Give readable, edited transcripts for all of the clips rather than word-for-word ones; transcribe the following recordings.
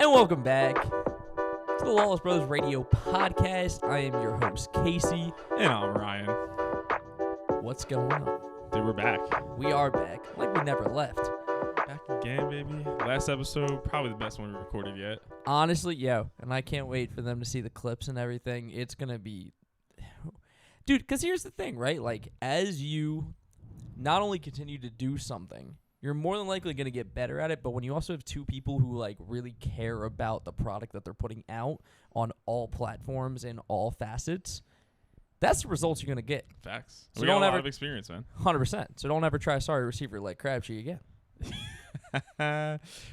And welcome back to the Lawless Brothers Radio podcast. I am your host, Casey. And I'm Ryan. What's going on? Dude, we're back. We are back, like we never left. Back again, baby. Last episode, probably the best one we recorded yet. Honestly, and I can't wait for them to see the clips and everything. It's going to be... Dude, because here's the thing, right? Like, as you not only continue to do something, you're more than likely going to get better at it, but when you also have two people who, like, really care about the product that they're putting out on all platforms and all facets, that's the results you're going to get. Facts. So we got a lot of experience, man. 100%. So don't ever try a sorry receiver like Crabtree again.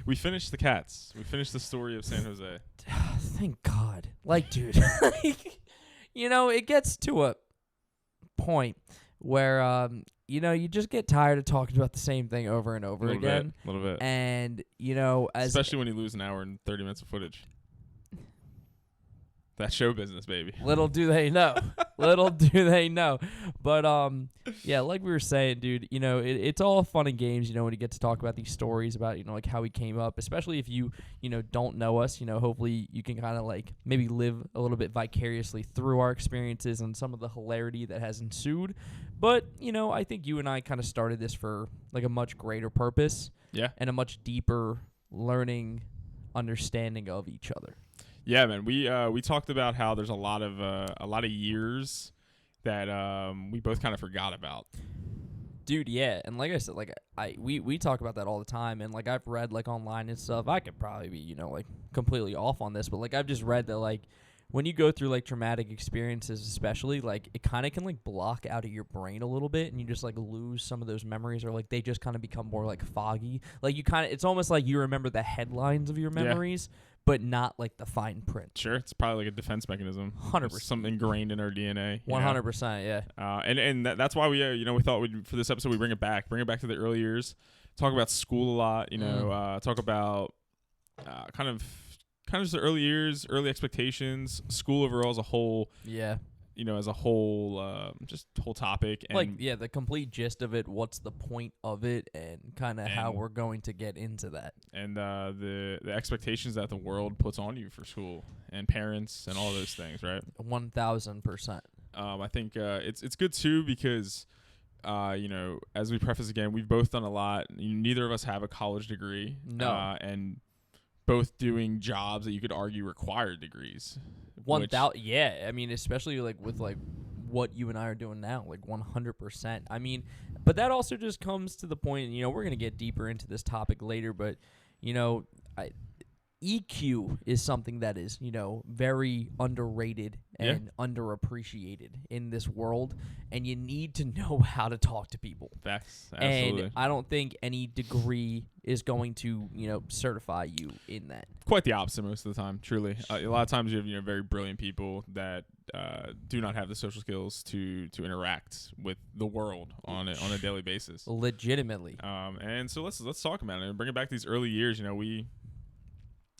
We finished the Cats. We finished the story of San Jose. Thank God. Like, dude, it gets to a point where, you just get tired of talking about the same thing over and over again. A little bit. And, especially when you lose an hour and 30 minutes of footage. That's show business, baby. Little do they know. Little do they know. But, like we were saying, dude, it's all fun and games, when you get to talk about these stories about, like how we came up, especially if you, don't know us, hopefully you can kind of like maybe live a little bit vicariously through our experiences and some of the hilarity that has ensued. But, I think you and I kind of started this for like a much greater purpose. Yeah. And a much deeper learning understanding of each other. Yeah, man. We talked about how there's a lot of years that we both kind of forgot about. Dude, yeah, and like I said, like we talk about that all the time, and like I've read like online and stuff. I could probably be like completely off on this, but like I've just read that like when you go through like traumatic experiences, especially like it kind of can like block out of your brain a little bit, and you just like lose some of those memories, or like they just kind of become more like foggy. Like it's almost like you remember the headlines of your memories. Yeah. But not like the fine print. Sure, it's probably like a defense mechanism. 100%. Something ingrained in our DNA. 100%, yeah. And that's why we thought for this episode we'd bring it back to the early years, talk about school a lot. Talk about kind of just the early years, early expectations, school overall as a whole. Yeah. As a whole, just whole topic. And the complete gist of it, what's the point of it, and kind of how we're going to get into that. And the expectations that the world puts on you for school and parents and all those things, right? 1,000%. I think it's good, too, because, as we preface again, we've both done a lot. Neither of us have a college degree. No. And both doing jobs that you could argue require degrees. 1,000, yeah. I mean, especially like with like what you and I are doing now, like 100%. I mean, but that also just comes to the point. We're gonna get deeper into this topic later, but EQ is something that is very underrated and underappreciated in this world, and you need to know how to talk to people. Facts, absolutely. And I don't think any degree is going to certify you in that. Quite the opposite most of the time, truly. A lot of times you have very brilliant people that do not have the social skills to interact with the world on a daily basis. Legitimately. And so let's talk about it and bring it back to these early years.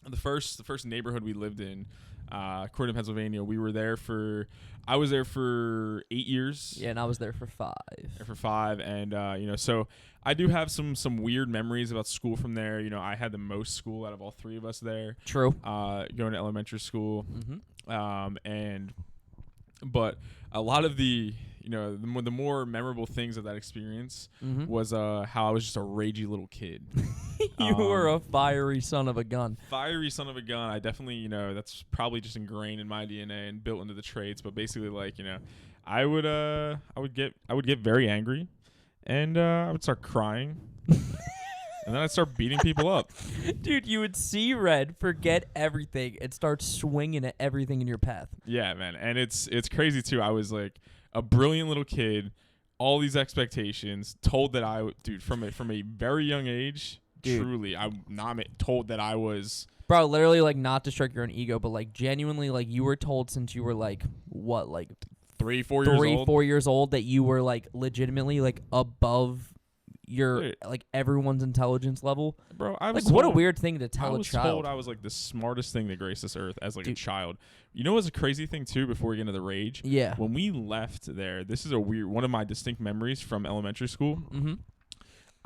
The first neighborhood we lived in, Croydon, Pennsylvania. I was there for 8 years. Yeah, and I was there for 5. And so I do have some weird memories about school from there. I had the most school out of all three of us there. True. Going to elementary school. Mm-hmm. But a lot of the more memorable things of that experience was how I was just a ragey little kid. You were a fiery son of a gun. Fiery son of a gun. I definitely, that's probably just ingrained in my DNA and built into the traits. But basically, I would get very angry, and I would start crying, and then I'd start beating people up. Dude, you would see red, forget everything, and start swinging at everything in your path. Yeah, man, and it's crazy too. I was like a brilliant little kid, all these expectations, told that from a very young age. Dude. Truly, I'm not told that I was... Bro, literally, like, not to stroke your own ego, but, like, genuinely, like, you were told since you were, like, what, like... 4 years old that you were, like, legitimately, like, above your, like, everyone's intelligence level. Bro, I was like, what a weird thing to tell a child. I was told I was, like, the smartest thing that graced this earth as, like, a child. What's a crazy thing, too, before we get into the rage? Yeah. When we left there, this is one of my distinct memories from elementary school. Mm-hmm.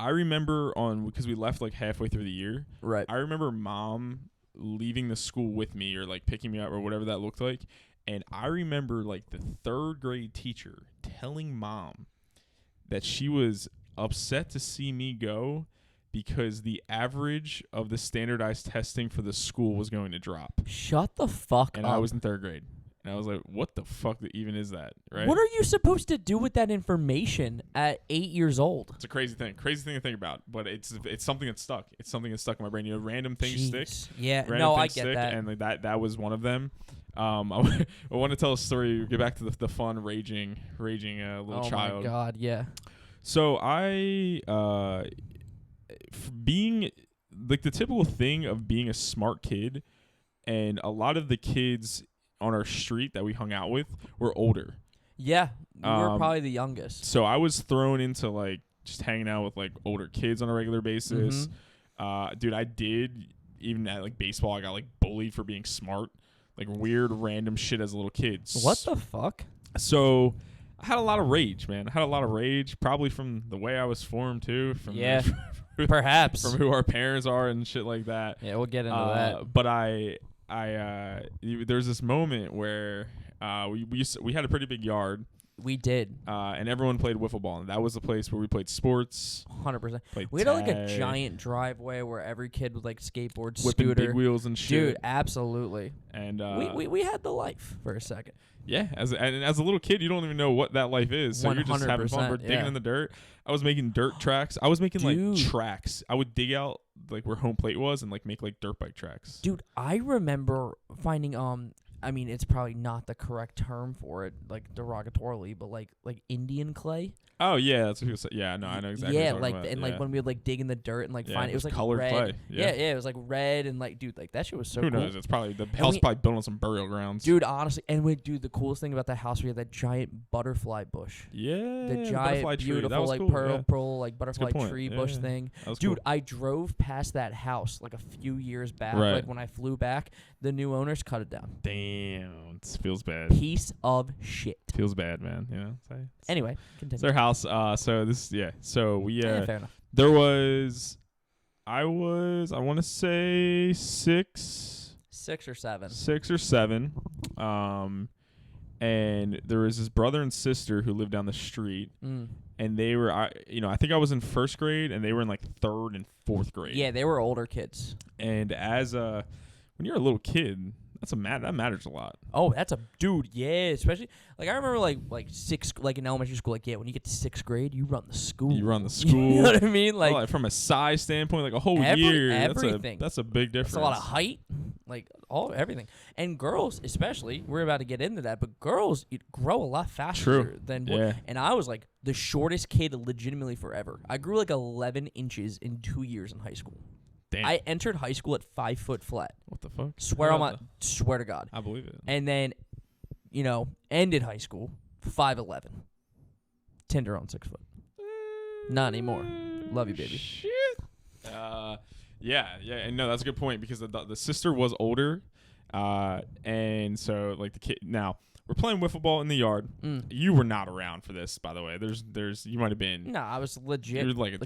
I remember because we left like halfway through the year. Right. I remember Mom leaving the school with me or like picking me up or whatever that looked like. And I remember like the 3rd grade teacher telling mom that she was upset to see me go because the average of the standardized testing for the school was going to drop. Shut the fuck And up. I was in 3rd grade. And I was like, what the fuck even is that, right? What are you supposed to do with that information at 8 years old? It's a crazy thing to think about, but it's something that's stuck. It's something that's stuck in my brain. You know, random things stick. Yeah, Random no, I things get stick, that. and like that was one of them. I want to tell a story. Get back to the fun, raging little child. Oh my god, yeah. So being like the typical thing of being a smart kid, and a lot of the kids on our street that we hung out with were older. Yeah, we were probably the youngest. So I was thrown into like just hanging out with like older kids on a regular basis. Dude, I did even at like baseball. I got like bullied for being smart, like weird random shit as a little kid. What the fuck? So I had a lot of rage, man. I had a lot of rage, probably from the way I was formed too. From Perhaps from who our parents are and shit like that. Yeah, we'll get into that. But there's this moment where we had a pretty big yard. We did. And everyone played wiffle ball, and that was the place where we played sports. 100%. We had like a giant driveway where every kid would like skateboard, whipping scooter, big wheels and shit. Dude, absolutely. And we had the life for a second. Yeah, as a little kid, you don't even know what that life is, so you're just having fun. We're digging in the dirt. I was making dirt tracks. I was making like tracks. I would dig out like where home plate was and like make like dirt bike tracks. Dude, I remember finding I mean, it's probably not the correct term for it, like derogatorily, but like Indian clay. Oh yeah, that's what he was saying. Yeah, no, I know exactly. Yeah, what like about. like when we would like dig in the dirt and like find it was like colored red. clay. Yeah, it was like red and like dude, like that shit was so Who cool. knows? It's probably the house probably built on some burial grounds. Dude, honestly, and the coolest thing about that house, we had that giant butterfly bush. Yeah, the giant beautiful like cool. pearl like butterfly tree bush thing. Dude, I drove past that house like a few years back. Like when I flew back, the new owners cut it down. Damn, it feels bad. Piece of shit. Feels bad, man. You know. Anyway, continue. It's their house. So we fair enough. There was, I want to say 6 or 7. 6 or 7. And there was this brother and sister who lived down the street, and they were, I think I was in 1st grade, and they were in like 3rd and 4th grade. Yeah, they were older kids. And when you're a little kid, that matters a lot. Oh, that's a dude. Yeah, especially like I remember like in elementary school. Like when you get to 6th grade, you run the school. You run the school. You know what I mean? Like from a size standpoint, like a whole year. Everything. That's a big difference. It's a lot of height, like everything. And girls, especially, we're about to get into that. But girls grow a lot faster than boys. Yeah. And I was like the shortest kid, legitimately forever. I grew like 11 inches in 2 years in high school. Damn. I entered high school at 5 foot flat. What the fuck? Swear to God. I believe it. And then, ended high school 5'11". Tinder on 6 foot. Not anymore. Love you, baby. Shit. Yeah. And no, that's a good point because the sister was older, and so like the kid. Now we're playing wiffle ball in the yard. You were not around for this, by the way. There's you might have been. No, I was legit. You're like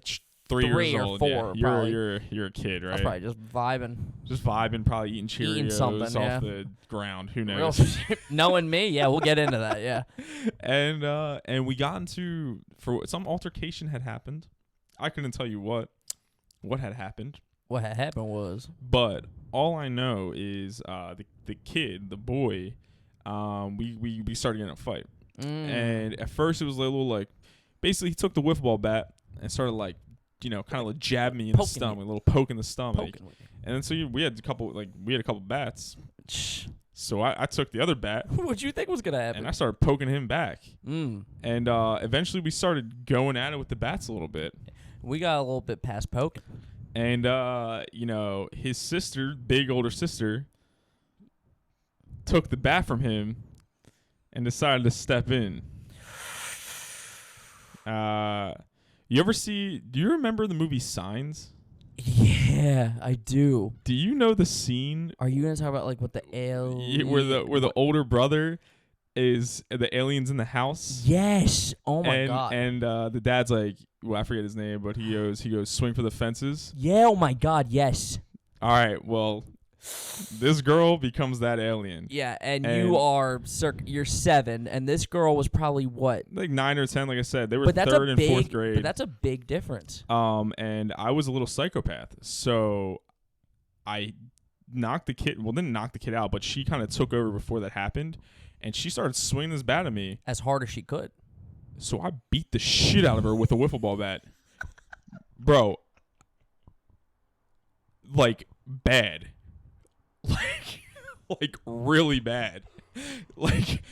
3 years old. 4, yeah. probably. You're a kid, right? I was probably just viving. Probably eating Cheerios off the ground. Who knows? Knowing me, yeah, we'll get into that, yeah. And we got into some altercation had happened. I couldn't tell you what had happened. What had happened was, but all I know is the kid, the boy, we started getting a fight, and at first it was a little like, basically he took the wiffle ball bat and started like, kind of like jab me in the stomach, a little poke in the stomach, and then so we had a couple bats. So I took the other bat. What'd you think was gonna happen? And I started poking him back. And eventually we started going at it with the bats a little bit. We got a little bit past poking. And his sister, big older sister, took the bat from him and decided to step in. Do you remember the movie Signs? Yeah, I do. Do you know the scene? Are you gonna talk about like what the alien? Where the older brother is the aliens in the house? Yes. Oh my god. And the dad's like, well, I forget his name, but he goes swing for the fences. Yeah. Oh my god. Yes. All right. Well, This girl becomes that alien. Yeah, and you are you're 7, and this girl was probably what? Like 9 or 10, like I said. They were 3rd and 4th grade. But that's a big difference. And I was a little psychopath, so I knocked the kid. Well, didn't knock the kid out, but she kind of took over before that happened, and she started swinging this bat at me as hard as she could. So I beat the shit out of her with a wiffle ball bat, bro. Like bad, like really bad. Like,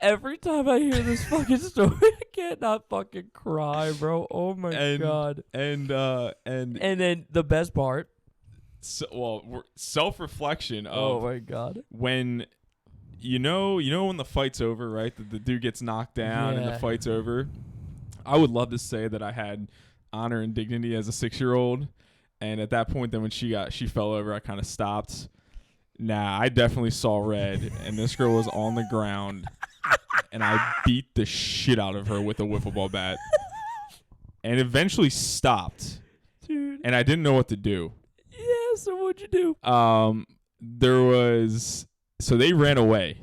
every time I hear this fucking story, I cannot fucking cry, bro. Oh my god. And then the best part. Self-reflection of. Oh my god. When when the fight's over, right? The dude gets knocked down and the fight's over. I would love to say that I had honor and dignity as a 6-year-old, and at that point, then when she fell over, I kind of stopped. Nah, I definitely saw red, and this girl was on the ground, and I beat the shit out of her with a wiffle ball bat, and eventually stopped. Dude. And I didn't know what to do. Yeah, so what'd you do? So they ran away.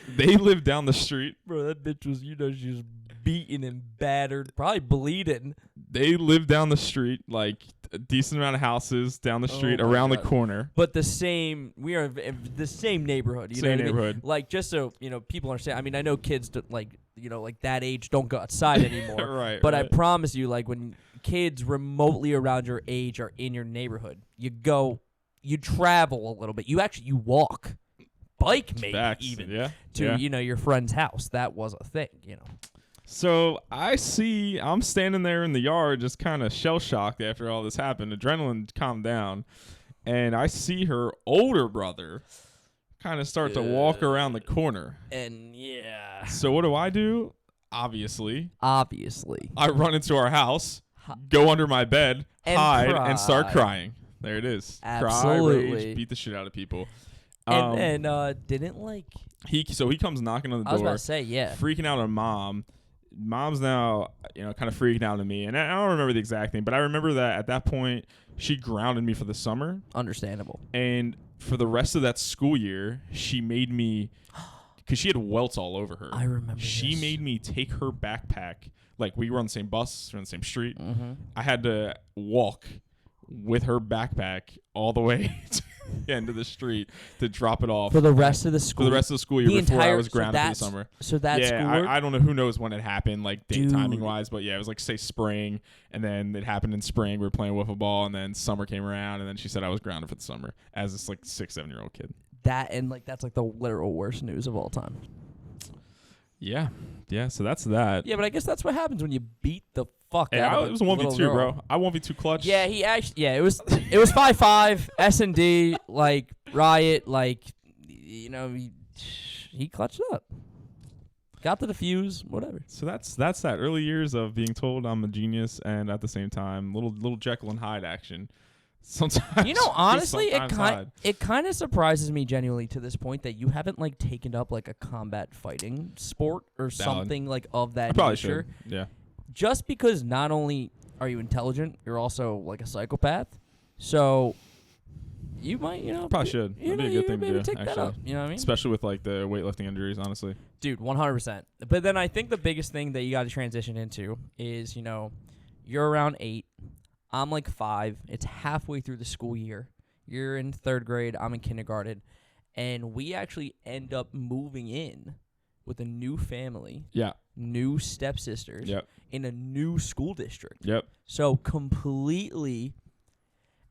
They lived down the street. Bro, that bitch was, she was beaten and battered, probably bleeding. They lived down the street, like a decent amount of houses down the street, around the corner. But we are in the same neighborhood. You know what neighborhood. I mean? Like, just so, people understand. I mean, I know kids, like that age don't go outside anymore. Right. But I promise you, like, when kids remotely around your age are in your neighborhood, you travel a little bit. You walk. Bike maybe even to your friend's house. That was a thing, So I'm standing there in the yard just kind of shell-shocked after all this happened. Adrenaline calmed down. And I see her older brother kind of start to walk around the corner. And So what do? Obviously. I run into our house, go under my bed, hide, and start crying. There it is. Absolutely. Cry, rage, beat the shit out of people. And didn't he comes knocking on the door. I was about to say, freaking out on mom. Mom's now, kind of freaking out on me. And I don't remember the exact thing, but I remember that at that point, she grounded me for the summer. Understandable. And for the rest of that school year, she made me, because she had welts all over her. I remember She made me take her backpack. Like, we were on the same bus, we were on the same street. Mm-hmm. I had to walk with her backpack all the way to the end of the street to drop it off for the rest of the school. For the rest of the school year before I was grounded for the summer. So that's I don't know who knows when it happened, like date timing wise, but it was like say spring, and then it happened in spring. We were playing wiffle ball, and then summer came around, and then she said I was grounded for the summer as this like 6-7-year-old kid. That's like the literal worst news of all time. Yeah. So that's that. Yeah, but I guess that's what happens when you beat the fuck out of it was a 1v2, bro. I 1v2 clutch. Yeah, it was 5-5 S&D, like Riot, like he clutched up. Got the defuse, whatever. So that's that early years of being told I'm a genius, and at the same time little Jekyll and Hyde action. Sometimes, honestly, it kind of surprises me genuinely to this point that you haven't like taken up like a combat fighting sport or something like of that nature. Should. Yeah. Just because not only are you intelligent, you're also like a psychopath. So you might, probably should. That'd be a good thing to do. Take actually. that up, you know what I mean? Especially with like the weightlifting injuries, honestly. Dude, 100%. But then I think the biggest thing that you got to transition into is, you're around 8. I'm like 5. It's halfway through the school year. You're in 3rd grade. I'm in kindergarten. And we actually end up moving in with a new family. Yeah. New stepsisters. Yep. In a new school district. Yep. So completely.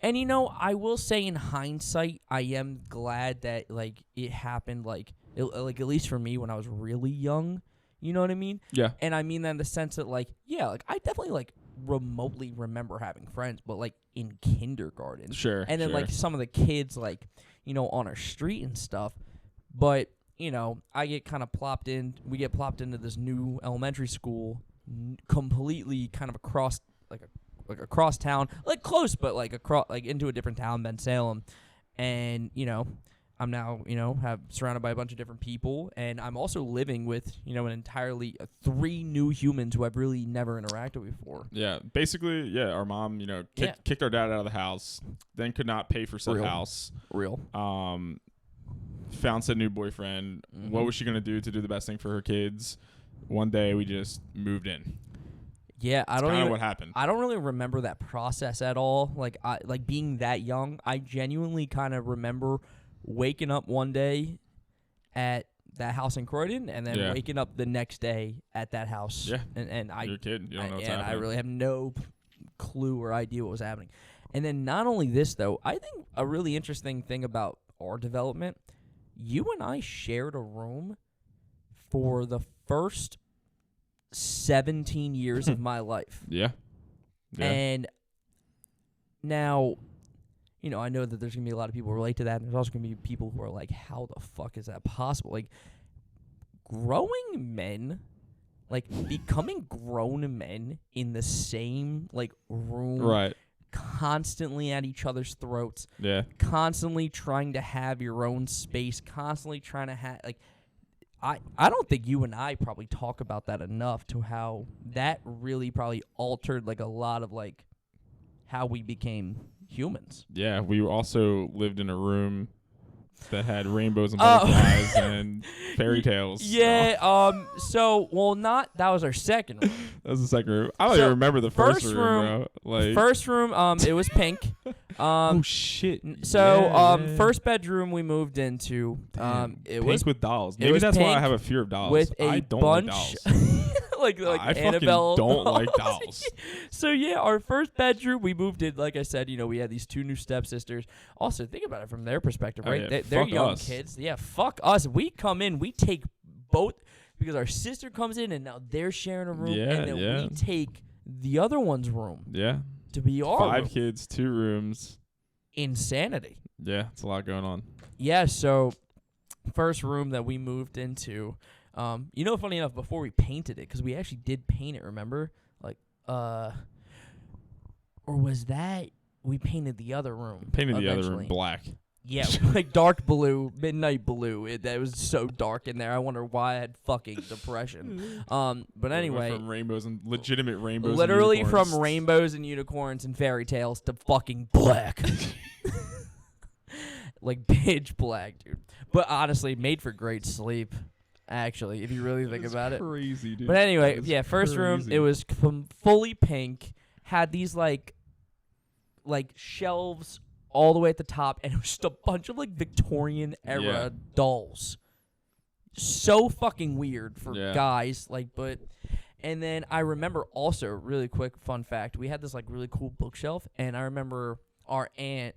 And, I will say in hindsight, I am glad that, like, it happened, like at least for me when I was really young. You know what I mean? Yeah. And I mean that in the sense that, like, I definitely, like, remotely remember having friends, but like in kindergarten. Sure. And then like some of the kids like, on our street and stuff. But, I get kind of we get plopped into this new elementary school completely kind of across across town, like close, but like across, like into a different town, Ben Salem. And, I'm now, have surrounded by a bunch of different people, and I'm also living with, an entirely 3 new humans who I've really never interacted with before. Yeah, basically, yeah. Our mom, kicked our dad out of the house, then could not pay for said house. Real. Found said new boyfriend. Mm-hmm. What was she gonna do to do the best thing for her kids? One day we just moved in. Yeah, I don't know what happened. I don't really remember that process at all. Like being that young, I genuinely kind of remember waking up one day at that house in Croydon, and then waking up the next day at that house. Yeah, and you're a kid. You don't know what's happening. I really have no clue or idea what was happening. And then not only this, though, I think a really interesting thing about our development, you and I shared a room for the first 17 years of my life. Yeah. And now, I know that there's going to be a lot of people who relate to that, and there's also going to be people who are like, how the fuck is that possible? Like, growing men, becoming grown men in the same, room. Right. Constantly at each other's throats. Yeah. Constantly trying to have your own space. Constantly trying to have, I don't think you and I probably talk about that enough, to how that really probably altered, a lot of, how we became humans. Yeah, we also lived in a room that had rainbows and butterflies and fairy tales. Yeah, that was our second room. That was the second room. I don't even remember the first room, bro. First room, it was pink. Oh shit. First bedroom we moved into, it was with dolls. Maybe that's why I have a fear of dolls. With I don't bunch like dolls. I Annabelle fucking don't like dolls. So yeah, our first bedroom we moved in. Like I said, we had these 2 new stepsisters. Also, think about it from their perspective, right? Yeah, they're young us. kids. Yeah, fuck us. We come in, we take both, because our sister comes in and now they're sharing a room, and then we take the other one's room. Yeah. To be our 5 room. kids, 2 rooms. Insanity. Yeah, it's a lot going on. Yeah. So, first room that we moved into. Funny enough, before we painted it, because we actually did paint it, remember? Or was that we painted the other room? Painted the other room black. Yeah, dark blue, midnight blue. That was so dark in there. I wonder why I had fucking depression. But anyway, from rainbows and legitimate rainbows. Literally and from rainbows and unicorns and fairy tales to fucking black. Pitch black, dude. But honestly, made for great sleep. Actually, if you really think about it. Crazy, dude. But anyway, first room, it was fully pink. Had these shelves all the way at the top, and it was just a bunch of Victorian era dolls. So fucking weird for guys, but. And then I remember also, really quick fun fact, we had this really cool bookshelf, and I remember our aunt.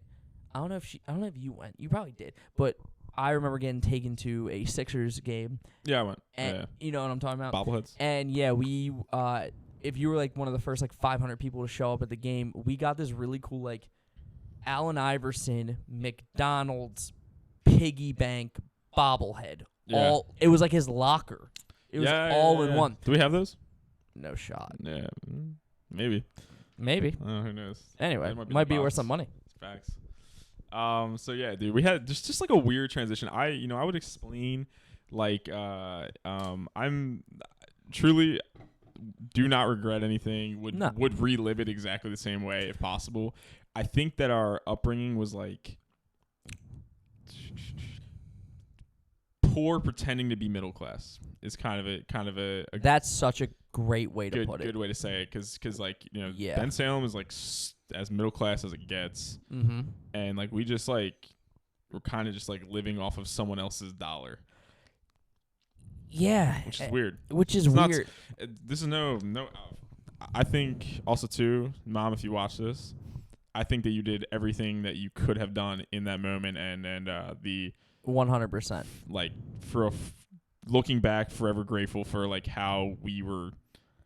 I don't know if you went. You probably did, but I remember getting taken to a Sixers game. Yeah, I went. And you know what I'm talking about? Bobbleheads. And yeah, we if you were one of the first 500 people to show up at the game, we got this really cool Allen Iverson McDonald's piggy bank bobblehead. Yeah. It was his locker. It was all in one. Do we have those? No shot. Yeah, maybe. Who knows? Anyway, might be worth some money. Facts. So yeah, dude, we had just a weird transition. I would explain I'm truly do not regret anything. Would relive it exactly the same way if possible. I think that our upbringing was poor pretending to be middle class. Is kind of a That's such a great way to put it. Good way to say it, because Ben Salem is as middle class as it gets, and we just we're kind of just living off of someone else's dollar. Yeah, which is weird. This is no. I think also too, Mom, if you watch this, I think that you did everything that you could have done in that moment, and the 100%. Looking back, forever grateful for how we were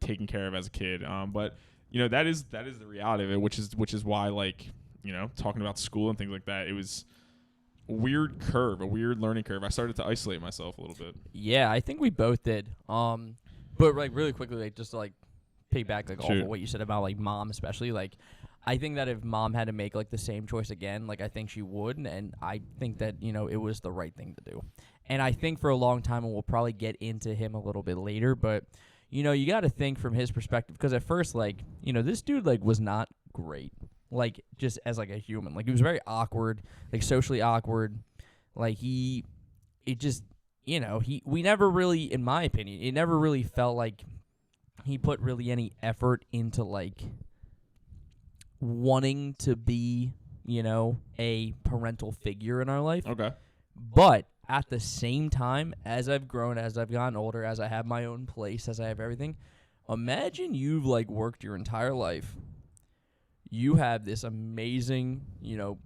taken care of as a kid. But that is the reality of it, which is why talking about school and things like that, it was a weird learning curve. I started to isolate myself a little bit. Yeah, I think we both did. But really quickly, just to piggyback off of what you said about Mom, especially I think that if mom had to make like the same choice again, like I think she would, and I think that, you know, it was the right thing to do. And I think for a long time, and we'll probably get into him a little bit later, but you know, you got to think from his perspective, because at first, like, you know, this dude like was not great, like just as like a human. Like he was very awkward, like socially awkward. Like it just, you know, we never really, in my opinion, it never really felt like he put really any effort into like wanting to be, you know, a parental figure in our life. Okay. But at the same time, as I've grown, as I've gotten older, as I have my own place, as I have everything, imagine you've like worked your entire life. You have this amazing, you know,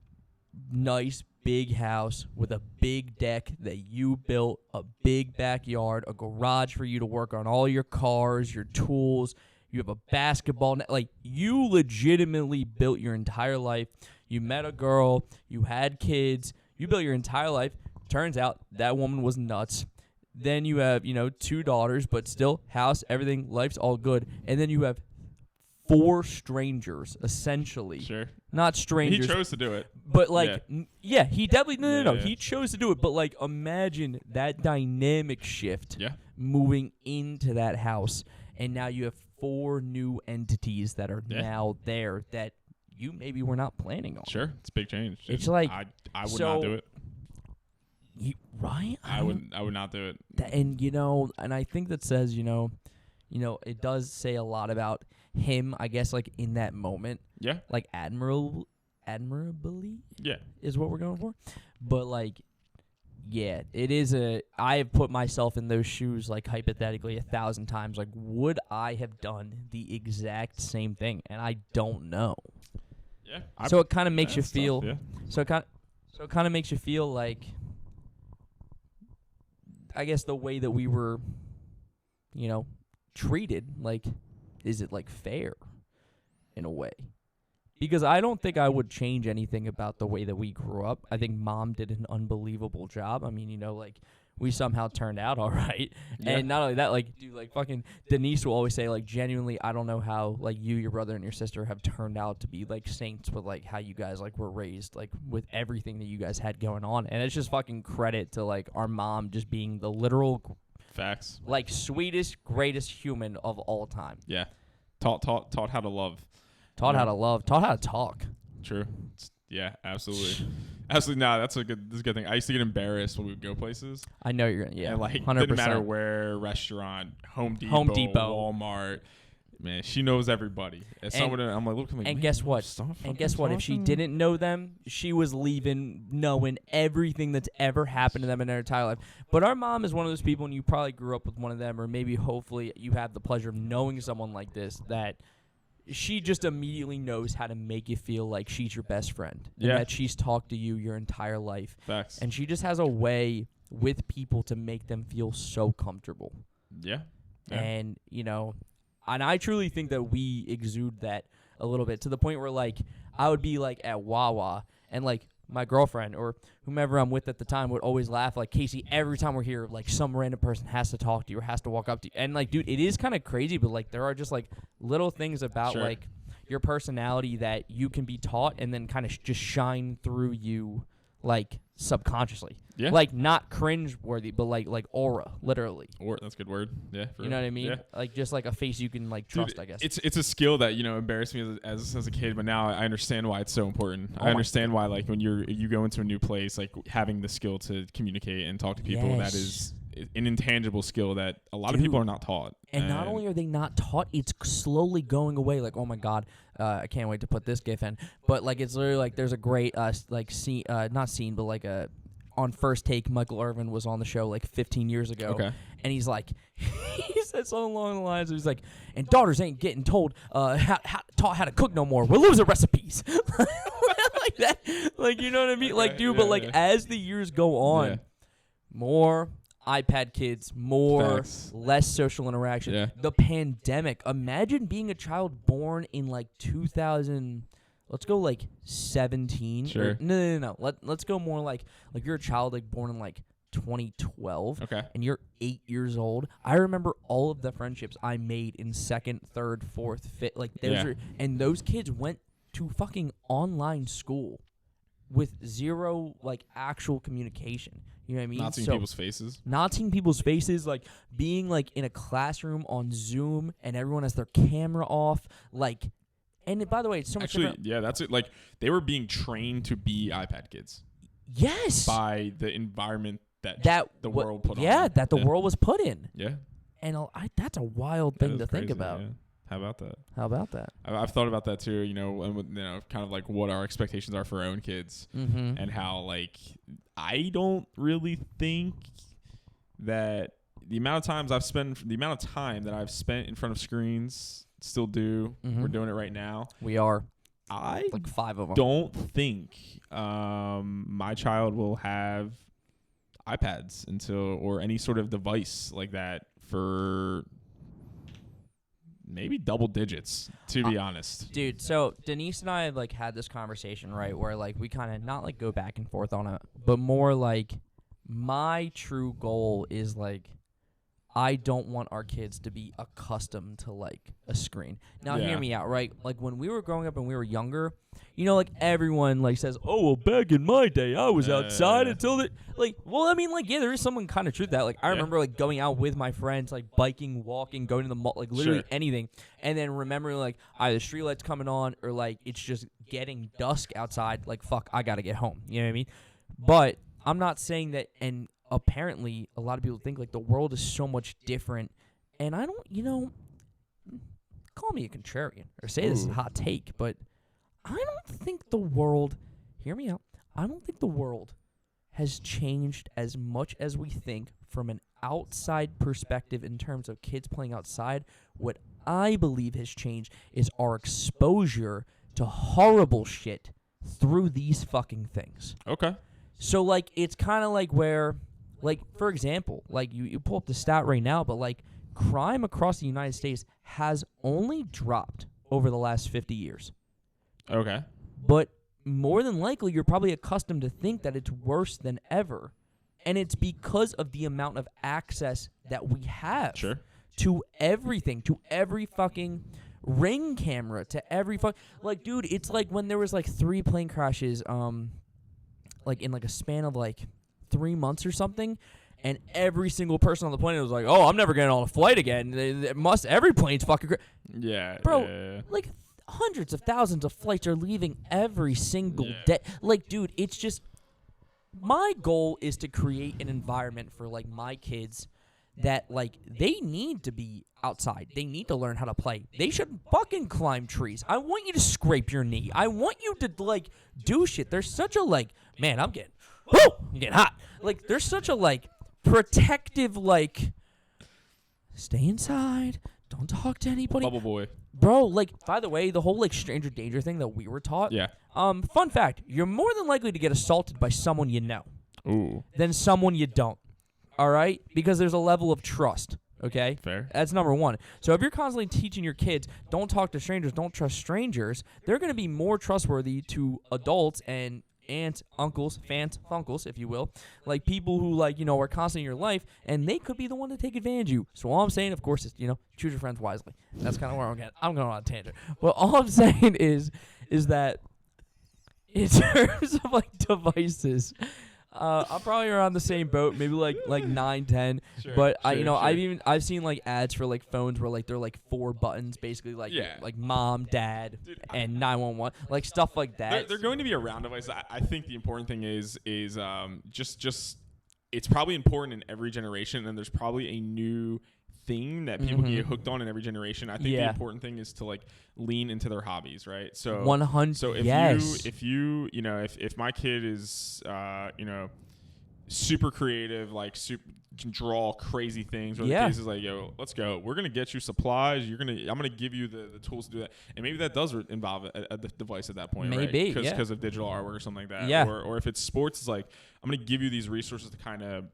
nice big house with a big deck that you built, a big backyard, a garage for you to work on all your cars, your tools. You have a basketball net. Like, you legitimately built your entire life. You met a girl. You had kids. You built your entire life. Turns out that woman was nuts. Then you have, you know, 2 daughters, but still, house, everything, life's all good. And then you have 4 strangers, essentially. Sure. Not strangers. He chose to do it. But, like, yeah, he definitely, no. Yeah. He chose to do it. But, like, imagine that dynamic shift moving into that house. And now you have 4 new entities that are now there that you maybe were not planning on. Sure. It's a big change. It's like, I would not do it. Right? I would not do it. And, you know, and I think that says, you know, it does say a lot about him, I guess, like, in that moment. Yeah. Like, admirably is what we're going for. But, like, yeah, it is I have put myself in those shoes, like, hypothetically 1,000 times. Like, would I have done the exact same thing? And I don't know. Yeah. So it kind of makes you feel. Tough, yeah. So it kind of makes you feel like, I guess, the way that we were, you know, treated. Like, is it like fair in a way? Because I don't think I would change anything about the way that we grew up. I think mom did an unbelievable job. I mean, you know, like, we somehow turned out all right. Yeah. And not only that, like, dude, like, fucking Denise will always say, like, genuinely, I don't know how, like, you, your brother, and your sister have turned out to be, like, saints with, like, how you guys, like, were raised, like, with everything that you guys had going on. And it's just fucking credit to, like, our mom just being the literal facts, like, sweetest, greatest human of all time. Yeah. Taught how to love. Taught how to love. Taught how to talk. True. Yeah, absolutely. Absolutely. Nah, this is a good thing. I used to get embarrassed when we would go places. I know you're gonna. Yeah, and, like, 100%. Didn't matter where, restaurant, Home Depot, Walmart. Man, she knows everybody. As someone, I'm like, look, and guess what? And guess what? If she didn't know them, she was leaving knowing everything that's ever happened to them in their entire life. But our mom is one of those people, and you probably grew up with one of them, or maybe hopefully you have the pleasure of knowing someone like this, that she just immediately knows how to make you feel like she's your best friend. And that she's talked to you your entire life. Facts. And she just has a way with people to make them feel so comfortable. Yeah. And, you know, and I truly think that we exude that a little bit, to the point where, like, I would be, like, at Wawa, and, like, my girlfriend or whomever I'm with at the time would always laugh, like, Casey, every time we're here, like, some random person has to talk to you or has to walk up to you. And, like, dude, it is kind of crazy, but, like, there are just, like, little things about, like, your personality that you can be taught and then kind of just shine through you, like, subconsciously. Yeah. Like, not cringe-worthy, but, like aura, literally. That's a good word. Yeah. You know what I mean? Yeah. Like, just, like, a face you can, like, trust, dude, I guess. It's a skill that, you know, embarrassed me as a kid, but now I understand why it's so important. I understand why, like, when you go into a new place, like, having the skill to communicate and talk to people, that is an intangible skill that a lot of people are not taught. And not only are they not taught, it's slowly going away. Like, oh my God, I can't wait to put this gif in. But, like, it's literally like there's a great like scene, not scene, but like on First Take, Michael Irvin was on the show like 15 years ago. Okay. And he's like, he said something along the lines of, he's like, and daughters ain't getting told taught how to cook no more. We're losing recipes. Like that. Like, you know what I mean? Like, dude, but like as the years go on, more iPad kids, less social interaction. Yeah. The pandemic. Imagine being a child born in like 2000. Let's go like 17. Sure. No. Let's go more like you're a child like born in like 2012. Okay. And you're 8 years old. I remember all of the friendships I made in second, third, fourth, fifth. Like those are, and those kids went to fucking online school with zero like actual communication. You know what I mean? Not seeing people's faces. Not seeing people's faces, like being like in a classroom on Zoom and everyone has their camera off, like. And by the way, it's so much different. Yeah, that's it. Like they were being trained to be iPad kids. Yes. By the environment that the world put on. Yeah, that the world was put in. Yeah. And that's a wild thing to think about. Yeah. How about that? How about that? I've thought about that too. You know, and with, kind of like what our expectations are for our own kids, and how like I don't really think that the amount of time that I've spent in front of screens, still do. We're doing it right now. We are. I like 5 of them. Don't think my child will have iPads or any sort of device like that for maybe double digits, to be honest. Dude, so Denise and I like had this conversation, right, where like we kind of not like go back and forth on it, but more like my true goal is like I don't want our kids to be accustomed to like a screen. Now hear me out, right? Like when we were growing up and we were younger, you know, like everyone like says, "Oh, well, back in my day, I was outside until the like." Well, I mean, like there is some kind of truth to that. Like I remember like going out with my friends, like biking, walking, going to the mall, like literally anything, and then remembering like either street lights coming on or like it's just getting dusk outside. Like fuck, I gotta get home. You know what I mean? But I'm not saying that and. Apparently, a lot of people think like the world is so much different, and I don't, call me a contrarian or say this is a hot take, but I don't think the world, hear me out, I don't think the world has changed as much as we think from an outside perspective in terms of kids playing outside. What I believe has changed is our exposure to horrible shit through these fucking things. Okay. So, like, it's kind of like where... Like, for example, like, you pull up the stat right now, but, like, crime across the United States has only dropped over the last 50 years. Okay. But more than likely, you're probably accustomed to think that it's worse than ever. And it's because of the amount of access that we have to everything, to every fucking Ring camera, to every like, dude, it's like when there was, like, 3 plane crashes, like, in, like, a span of, like... 3 months or something, and every single person on the planet was like, "Oh, I'm never getting on a flight again. Every plane's fucking bro." Like hundreds of thousands of flights are leaving every single day. Like, dude, it's just my goal is to create an environment for like my kids that like they need to be outside. They need to learn how to play. They should fucking climb trees. I want you to scrape your knee. I want you to like do shit. There's such a like, man, I'm getting hot. Like, there's such a, like, protective, like, stay inside, don't talk to anybody. Bubble boy. Bro, like, by the way, the whole, like, stranger danger thing that we were taught. Yeah. Fun fact, you're more than likely to get assaulted by someone you know. Ooh. Than someone you don't. All right? Because there's a level of trust. Okay? Fair. That's number one. So if you're constantly teaching your kids, don't talk to strangers, don't trust strangers, they're going to be more trustworthy to adults and aunts, uncles, fans, funkles, if you will, like people who like, are constantly in your life, and they could be the one to take advantage of you. So all I'm saying, of course, is, choose your friends wisely. That's kind of where I'm going on a tangent. But all I'm saying is that in terms of like devices, I'm probably around the same boat, maybe like 9, 10. But I've seen like ads for like phones where like they're like 4 buttons, basically like mom, dad, and 911, like stuff like that. They're going to be around devices. I think the important thing is just it's probably important in every generation, and there's probably a new thing that people can get hooked on in every generation. I think the important thing is to like lean into their hobbies, right? So 100. So if if my kid is super creative, like can draw crazy things, or the case is like, yo, let's go. We're gonna get you supplies. I'm gonna give you the tools to do that, and maybe that does involve a device at that point, maybe, right? Because of digital artwork or something like that. Yeah. Or if it's sports, it's like I'm gonna give you these resources to kind of,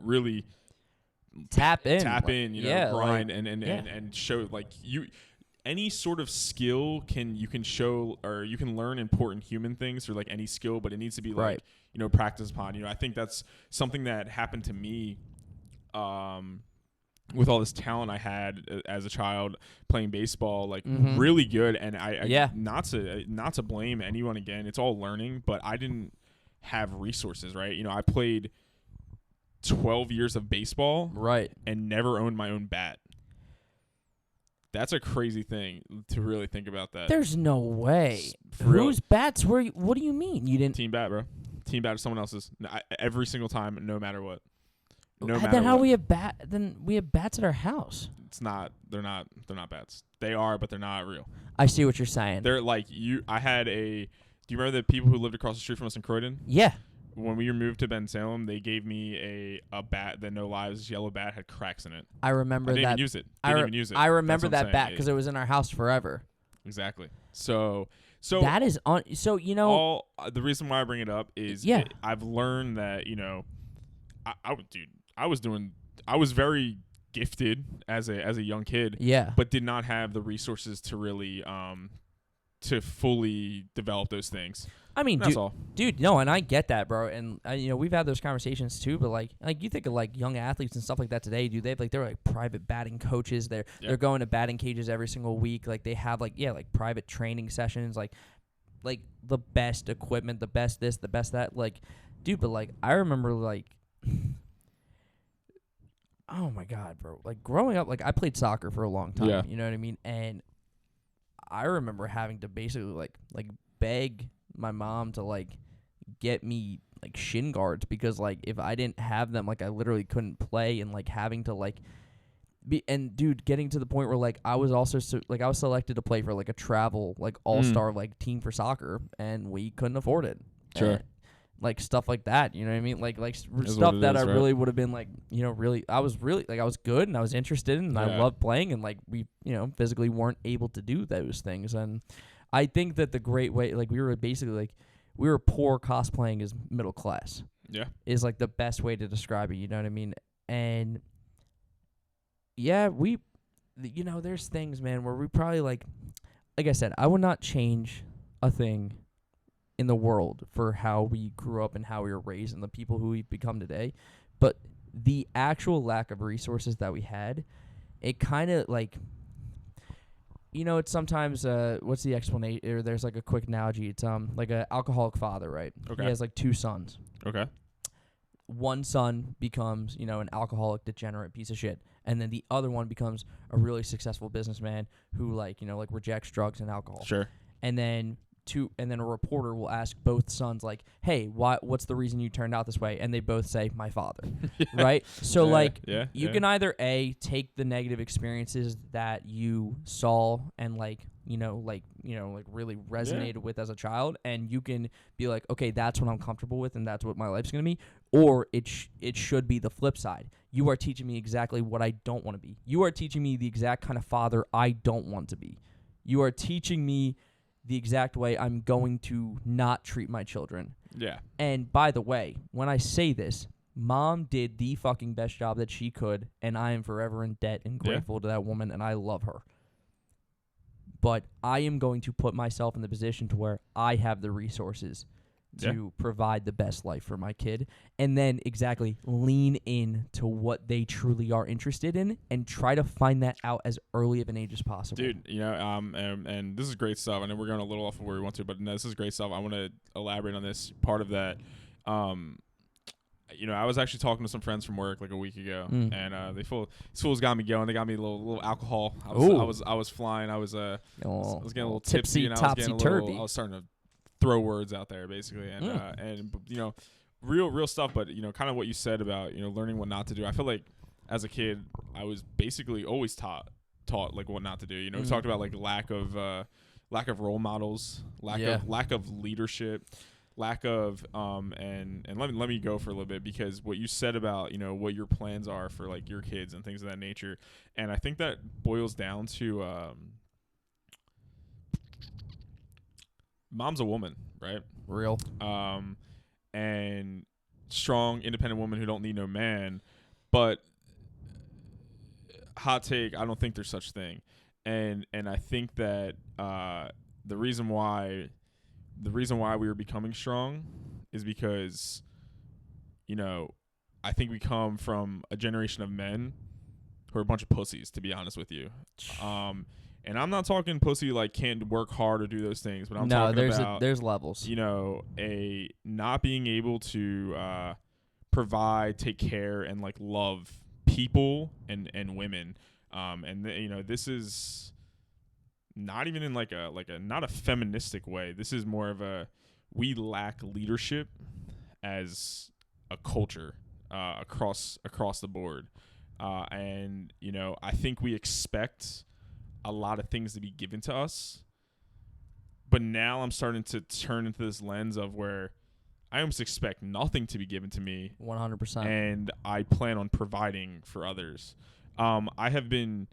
really tap in, grind and show like you. Any sort of skill you can show, or you can learn important human things through like any skill, but it needs to be like practiced upon. I think that's something that happened to me with all this talent I had as a child playing baseball, like Mhm. really good. And I Yeah. not to blame anyone again. It's all learning, but I didn't have resources, right? You know, I played 12 years of baseball Right. and never owned my own bat. That's a crazy thing to really think about that. There's no way. For real. Whose bats were you? What do you mean? You didn't. Team bat, bro. Team bat is someone else's. Every single time, no matter what. No then matter how what. we have Then we have bats at our house. It's not. They're not bats. They are, but they're not real. I see what you're saying. They're like you. I had a. Do you remember the people who lived across the street from us in Croydon? Yeah. When we moved to Ben Salem, they gave me a bat that no lies, yellow bat, had cracks in it. I remember I didn't that. even use it. Didn't even use it. I remember That's what I'm that bat saying. because it was in our house forever. Exactly. So That is on. So you know. all the reason why I bring it up is Yeah. I've learned that I was very gifted as a young kid, Yeah. but did not have the resources to really to fully develop those things. I mean, That's all. dude, no, and I get that, bro. And you know, we've had those conversations too. But like you think of like young athletes and stuff like that today, dude. They're like private batting coaches. They're going to batting cages every single week. Like they have like private training sessions. Like the best equipment, the best this, the best that. Like, dude, but like I remember like. Oh my God, bro. Like growing up, like I played soccer for a long time. Yeah. You know what I mean? And I remember having to basically like beg my mom to like get me like shin guards because like if I didn't have them, like I literally couldn't play, and like having to like dude, getting to the point where like I was also I was selected to play for like a travel like all-star like team for soccer, and we couldn't afford it. Sure. And, like stuff like that, you know what I mean? Like Is stuff what it that is, I right? really would have been like, you know, really I was good and I was interested in, and I Yeah. loved playing, and like we, you know, physically weren't able to do those things. And I think that the great way, like we were basically like we were poor cosplaying as middle class. Yeah. Is like the best way to describe it, you know what I mean? And yeah, you know, there's things, man, where we probably like I said, I would not change a thing in the world for how we grew up and how we were raised and the people who we've become today. But the actual lack of resources that we had, it kind of like, you know, it's sometimes, what's the explanation? Or there's like a quick analogy. It's like an alcoholic father, right? Okay. He has like 2 sons. Okay. One son becomes, you know, an alcoholic, degenerate piece of shit. And then the other one becomes a really successful businessman who like, you know, like rejects drugs and alcohol. Sure. And then a reporter will ask both sons like, "Hey, what's the reason you turned out this way?" And they both say, "My father." Right? So you can either A, take the negative experiences that you saw and really resonated with as a child, and you can be like, "Okay, that's what I'm comfortable with and that's what my life's going to be." Or it should be the flip side. You are teaching me exactly what I don't want to be. You are teaching me the exact kind of father I don't want to be. You are teaching me the exact way I'm going to not treat my children. Yeah. And by the way, when I say this, Mom did the fucking best job that she could, and I am forever in debt and grateful to that woman, and I love her. But I am going to put myself in the position to where I have the resources to provide the best life for my kid, and then lean in to what they truly are interested in and try to find that out as early of an age as possible. Dude, you know, and this is great stuff. I know we're going a little off of where we want to, but no, this is great stuff. I want to elaborate on this part of that. You know, I was actually talking to some friends from work like a week ago, and these fools got me going. They got me a little alcohol. I was flying. I was getting a little tipsy, and I was getting a little. I was starting to throw words out there basically, and you know, real stuff. But you know, kind of what you said about, you know, learning what not to do. I feel like as a kid, I was basically always taught like what not to do. You know, we talked about like lack of role models, lack of leadership, lack of and let me go for a little bit, because what you said about, you know, what your plans are for like your kids and things of that nature, and I think that boils down to mom's a woman, right? Real. And strong, independent woman who don't need no man. But hot take, I don't think there's such thing. And I think that the reason why we were becoming strong is because, you know, I think we come from a generation of men who are a bunch of pussies, to be honest with you. And I'm not talking pussy like can't work hard or do those things, but I'm talking about there's levels. You know, a not being able to provide, take care, and like love people and women. You know, this is not even in like a not a feministic way. This is more of a we lack leadership as a culture across the board. And you know, I think we expect a lot of things to be given to us, but now I'm starting to turn into this lens of where I almost expect nothing to be given to me 100%, and I plan on providing for others. I've been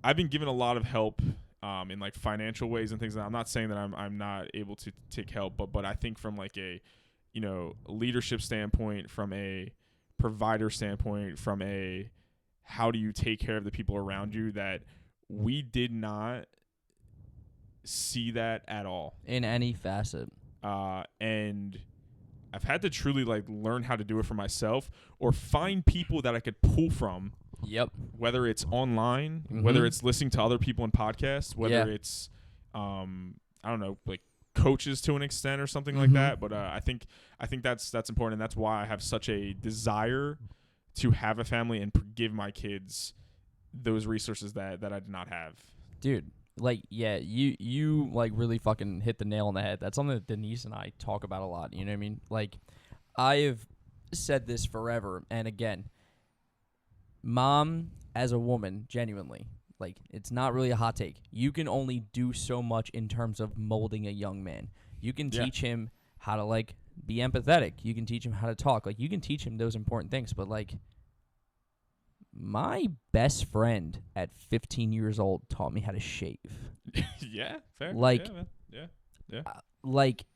given a lot of help in like financial ways and things. I'm not saying that I'm not able to take help, but I think from like a, you know, leadership standpoint, from a provider standpoint, from a how do you take care of the people around you, that we did not see that at all in any facet. And I've had to truly like learn how to do it for myself, or find people that I could pull from. Yep. Whether it's online, whether it's listening to other people in podcasts, whether it's I don't know, like coaches to an extent or something like that. But I think that's important, and that's why I have such a desire to have a family and give my kids those resources that I did not have. Dude, like, yeah, you like really fucking hit the nail on the head. That's something that Denise and I talk about a lot. You know what I mean? Like, I have said this forever, and again, mom as a woman, genuinely, like, it's not really a hot take. You can only do so much in terms of molding a young man. You can teach him how to, like, be empathetic. You can teach him how to talk. Like, you can teach him those important things. But, like, my best friend at 15 years old taught me how to shave. Yeah, fair. Like, yeah. Like,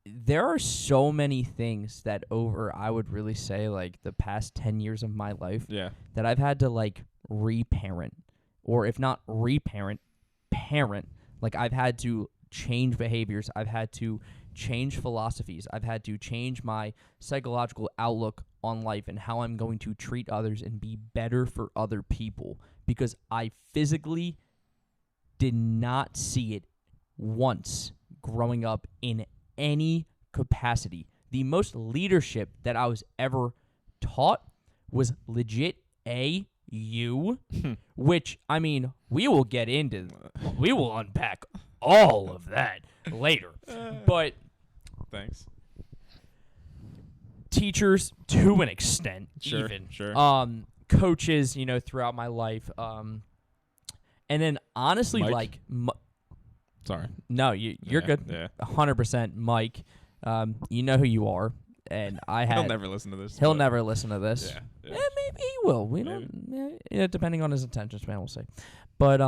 there are so many things that over, I would really say, like, the past 10 years of my life that I've had to, like, reparent. Or if not reparent, parent. Like, I've had to change behaviors. I've had to change philosophies. I've had to change my psychological outlook on life and how I'm going to treat others and be better for other people, because I physically did not see it once growing up in any capacity. The most leadership that I was ever taught was legit you, which, I mean, we will unpack all of that later. But thanks. Teachers to an extent, sure. Coaches, you know, throughout my life, and then honestly, Mike? like, sorry, no, you're good, 100%, Mike. You know who you are, and he'll never listen to this. He'll never listen to this. Yeah, maybe he will. We don't. Yeah, depending on his attention span, we'll see. But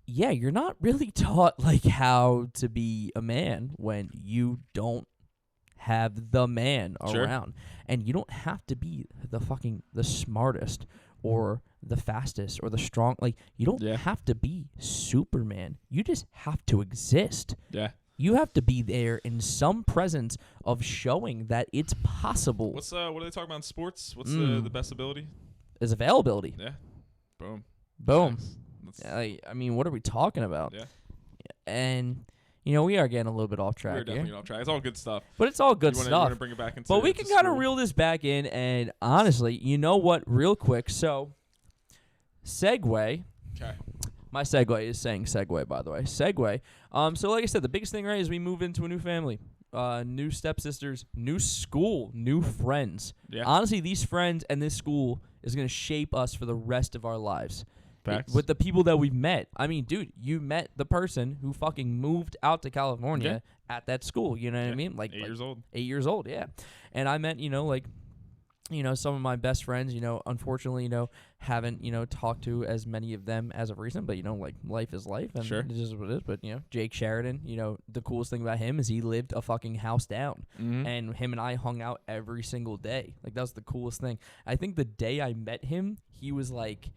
yeah, you're not really taught like how to be a man when you don't have the man around. And you don't have to be the smartest or the fastest or the strong. Like, you don't have to be Superman. You just have to exist. Yeah. You have to be there in some presence of showing that it's possible. What are they talking about in sports? What's the best ability? Is availability. Yeah. Boom. Nice. I mean, what are we talking about? Yeah. And, you know, we are getting a little bit off track. We're definitely off track. It's all good stuff. But it's all good stuff. You want to bring it back into But we can kind of reel this back in. And honestly, you know what? Real quick. So, segue. Okay. My segue is saying segue, by the way. Segue. So, like I said, the biggest thing, right, is we move into a new family. New stepsisters, new school, new friends. Yeah. Honestly, these friends and this school is going to shape us for the rest of our lives. Facts. With the people that we've met. I mean, dude, you met the person who fucking moved out to California at that school. You know what I mean? Like 8 years old. 8 years old, yeah. And I met, you know, like, you know, some of my best friends, you know, unfortunately, you know, haven't, you know, talked to as many of them as of recent, but, you know, like, life is life, and it is what it is. But, you know, Jake Sheridan, you know, the coolest thing about him is he lived a fucking house down, and him and I hung out every single day. Like, that was the coolest thing. I think the day I met him, he was like,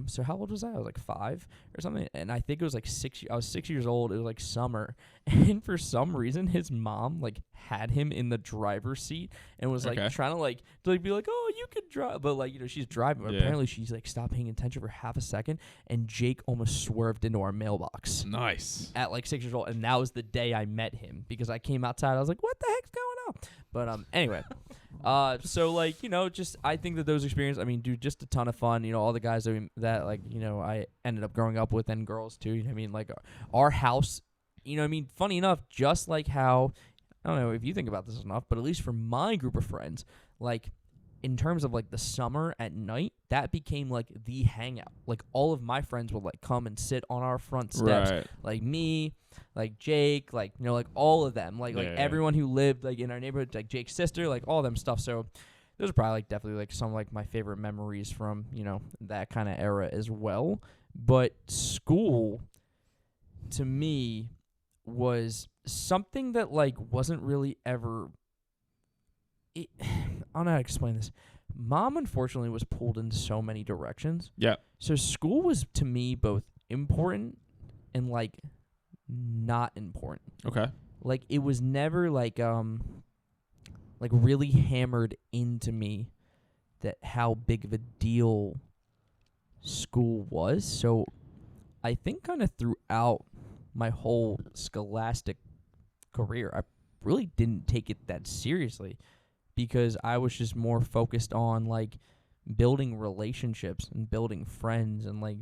So how old was I? I was like 5 or something, and I think it was like 6. I was 6 years old. It was like summer, and for some reason, his mom like had him in the driver's seat and was like trying to be like, oh, you could drive, but like she's driving. But apparently, she's like stopped paying attention for half a second, and Jake almost swerved into our mailbox. Nice. At like 6 years old, and that was the day I met him because I came outside. I was like, what the heck's going on? But anyway. So like, just I think that those experiences, I mean, dude, just a ton of fun. All the guys that like, I ended up growing up with, and girls too. You know what I mean? Like our house, funny enough, just like how, I don't know if you think about this enough, but at least for my group of friends, like in terms of like the summer at night, that became like the hangout. Like all of my friends would like come and sit on our front steps, like me, like Jake, like like all of them, like everyone who lived like in our neighborhood, like Jake's sister, like all them stuff. So those are probably like definitely like some like my favorite memories from that kind of era as well. But school to me was something that like wasn't really ever. I don't know how to explain this. Mom unfortunately was pulled in so many directions. Yeah. So school was to me both important and like not important. Okay. Like it was never like really hammered into me that how big of a deal school was. So I think kind of throughout my whole scholastic career, I really didn't take it that seriously because I was just more focused on like building relationships and building friends and like,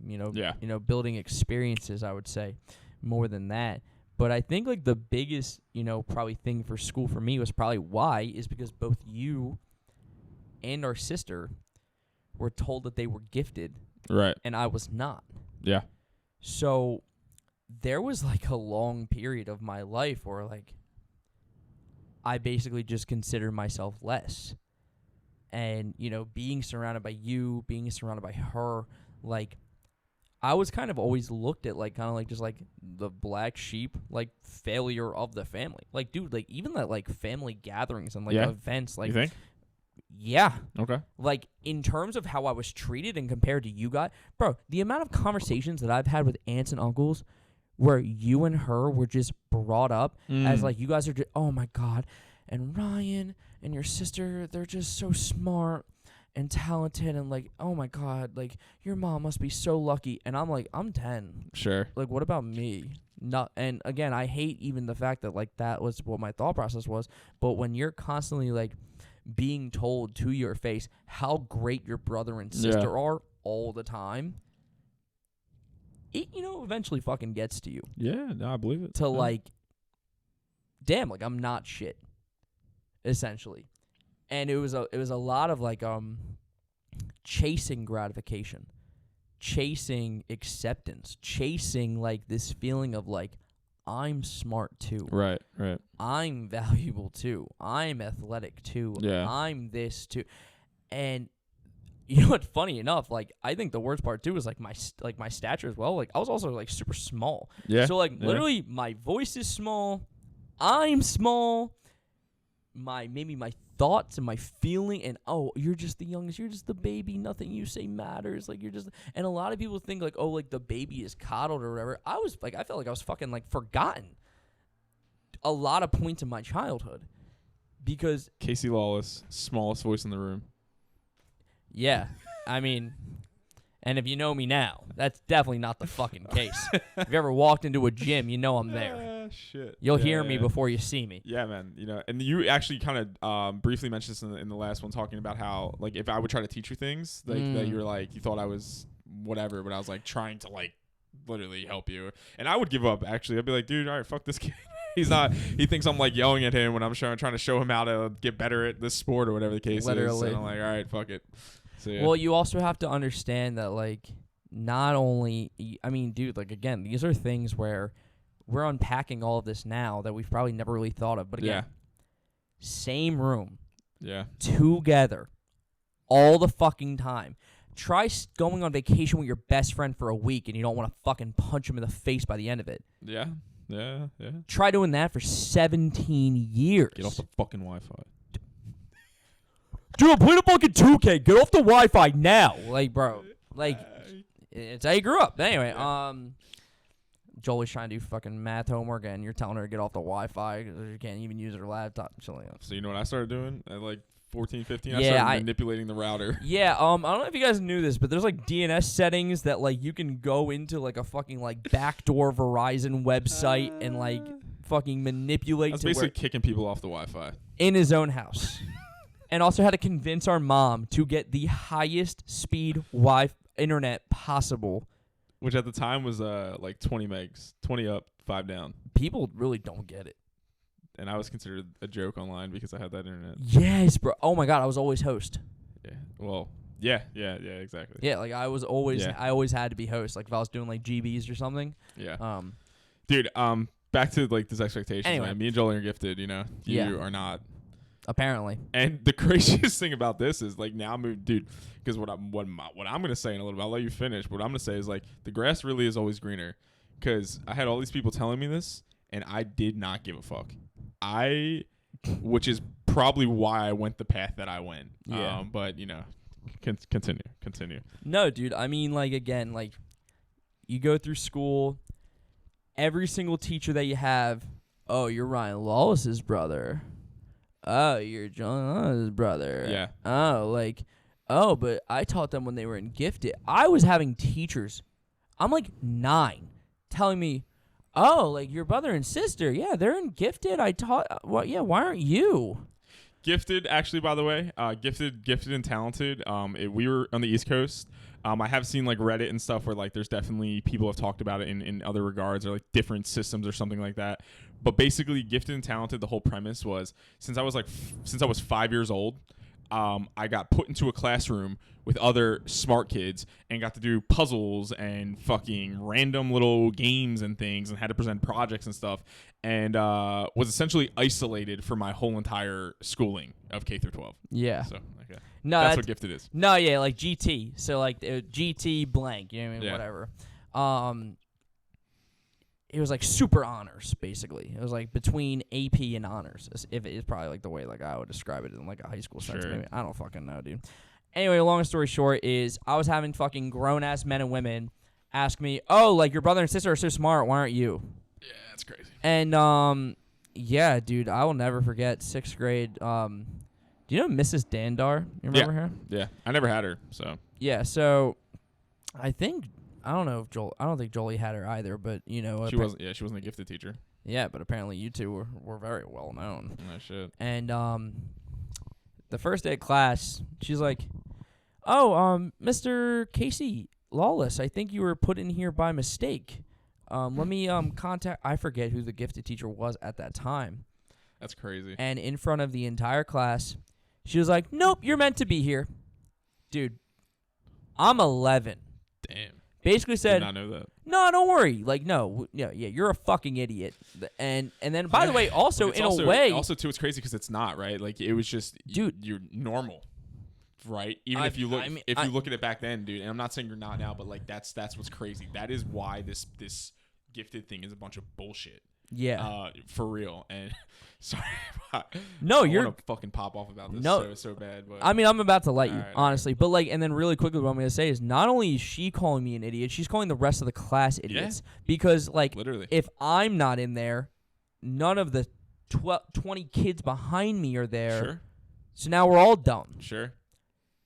building experiences, I would say, more than that. But I think like the biggest, probably thing for school for me was probably why is because both you and our sister were told that they were gifted. Right. And I was not. Yeah. So there was like a long period of my life where like I basically just considered myself less. And, being surrounded by you, being surrounded by her, like, I was kind of always looked at like kind of like just like the black sheep, like failure of the family. Like, dude, like even at like family gatherings and like events, like, you think? Yeah. Okay. Like in terms of how I was treated and compared to you guys, bro, the amount of conversations that I've had with aunts and uncles where you and her were just brought up as like you guys are just, oh my God, and Ryan and your sister, they're just so smart and talented and like, oh my God, like your mom must be so lucky. And I'm like, I'm 10. Sure. Like, what about me? Not. And again, I hate even the fact that like that was what my thought process was. But when you're constantly like being told to your face how great your brother and sister are all the time, it, eventually fucking gets to you. Yeah, no, I believe it. To like, damn, like I'm not shit, essentially. And it was a lot of like chasing gratification, chasing acceptance, chasing like this feeling of like I'm smart too. Right, right. I'm valuable too. I'm athletic too. Yeah. I'm this too. And you know what? Funny enough, like I think the worst part too is like my stature as well. Like I was also like super small. Yeah. So like literally my voice is small. I'm small. My thoughts and my feeling and you're just the youngest. You're just the baby. Nothing you say matters. Like you're just. And a lot of people think like like the baby is coddled or whatever. I felt like I was fucking like forgotten. A lot of points in my childhood, because Casey Lawless, smallest voice in the room. Yeah, I mean, and if you know me now, that's definitely not the fucking case. If you ever walked into a gym, I'm there. Shit. You'll hear me before you see me. Yeah, man. And you actually kind of briefly mentioned this in the last one, talking about how like if I would try to teach you things, like that you were like you thought I was whatever, but I was like trying to like literally help you, and I would give up. Actually, I'd be like, dude, all right, fuck this kid. He's not. He thinks I'm like yelling at him when I'm trying to show him how to get better at this sport or whatever the case is. And I'm like, all right, fuck it. So, yeah. Well, you also have to understand that, like, not only, I mean, dude, like, again, these are things where we're unpacking all of this now that we've probably never really thought of. But again, same room, together, all the fucking time. Try going on vacation with your best friend for a week and you don't want to fucking punch him in the face by the end of it. Yeah, yeah, yeah. Try doing that for 17 years. Get off the fucking Wi-Fi. Dude, I'm playing a fucking 2K. Get off the Wi-Fi now. Like, bro. Like, It's how you grew up. Anyway, Jolie's trying to do fucking math homework, and you're telling her to get off the Wi-Fi because she can't even use her laptop. So you know what I started doing at like 14, 15? I Yeah, started manipulating the router. Yeah, I don't know if you guys knew this, but there's like DNS settings that like you can go into like a fucking like backdoor Verizon website and like fucking manipulate. That's basically kicking people off the Wi-Fi in his own house. And also had to convince our mom to get the highest speed Wi-Fi internet possible. Which at the time was like 20 megs, 20 up, 5 down. People really don't get it. And I was considered a joke online because I had that internet. Yes, bro. Oh my god, I was always host. Yeah. Well, yeah, exactly. Yeah, like I always had to be host. Like if I was doing like GBs or something. Yeah. Dude, back to like this expectations, anyway. man. Me and Jolie are gifted, you know. You are not. Apparently. And the craziest thing about this is like now, dude, because what I'm gonna say in a little bit, I'll let you finish. But what I'm gonna say is like the grass really is always greener. Because I had all these people telling me this, and I did not give a fuck. Which is probably why I went the path that I went. Yeah. But you know, continue. No, dude. I mean, like again, like you go through school, every single teacher that you have. Oh, you're Ryan Lawless's brother. Oh, you're John Lawless's brother. Yeah. Oh, but I taught them when they were in gifted. I was having teachers. I'm like 9, telling me, oh, like your brother and sister, yeah, they're in gifted. I taught. Well, yeah, why aren't you? Gifted, actually, by the way, gifted and talented. We were on the East Coast. I have seen like Reddit and stuff where like there's definitely people have talked about it in other regards or like different systems or something like that. But basically, gifted and talented, the whole premise was since I was 5 years old, I got put into a classroom with other smart kids and got to do puzzles and fucking random little games and things and had to present projects and stuff and was essentially isolated for my whole entire schooling of K through 12. Yeah. So, okay. No, that's what gifted is. No, yeah, like GT. So like GT blank, you know what I mean? Yeah. Whatever. It was like super honors, basically. It was like between AP and honors. If it is probably like the way like I would describe it in like a high school sense. Sure. Maybe. I don't fucking know, dude. Anyway, long story short is I was having fucking grown ass men and women ask me, "Oh, like your brother and sister are so smart. Why aren't you?" Yeah, that's crazy. And yeah, dude, I will never forget 6th grade. Do you know Mrs. Dandar? You remember her? Yeah, I never had her, so. Yeah, so I think I don't think Jolie had her either, but you know she wasn't a gifted teacher. Yeah, but apparently you two were very well known. Oh shit. And the first day of class, she's like, "Oh, Mr. Casey Lawless, I think you were put in here by mistake. Let me contact." I forget who the gifted teacher was at that time. That's crazy. And in front of the entire class, she was like, "Nope, you're meant to be here." Dude, I'm 11. Damn. Basically said, did not know that. "No, don't worry. Like, no, yeah, you're a fucking idiot." And then, by the way, also in a way, also too, it's crazy because it's not right. Like, it was just, dude, you're normal, right? Even if you look, you look at it back then, dude. And I'm not saying you're not now, but like that's what's crazy. That is why this gifted thing is a bunch of bullshit. Yeah. For real. And sorry, no, you're gonna fucking pop off about this. No, so bad. But I mean, I'm about to light you, right, honestly. But like, and then really quickly, what I'm gonna say is, not only is she calling me an idiot, she's calling the rest of the class idiots. Because like, literally, if I'm not in there, none of the 20 kids behind me are there. Sure. So now we're all dumb. Sure.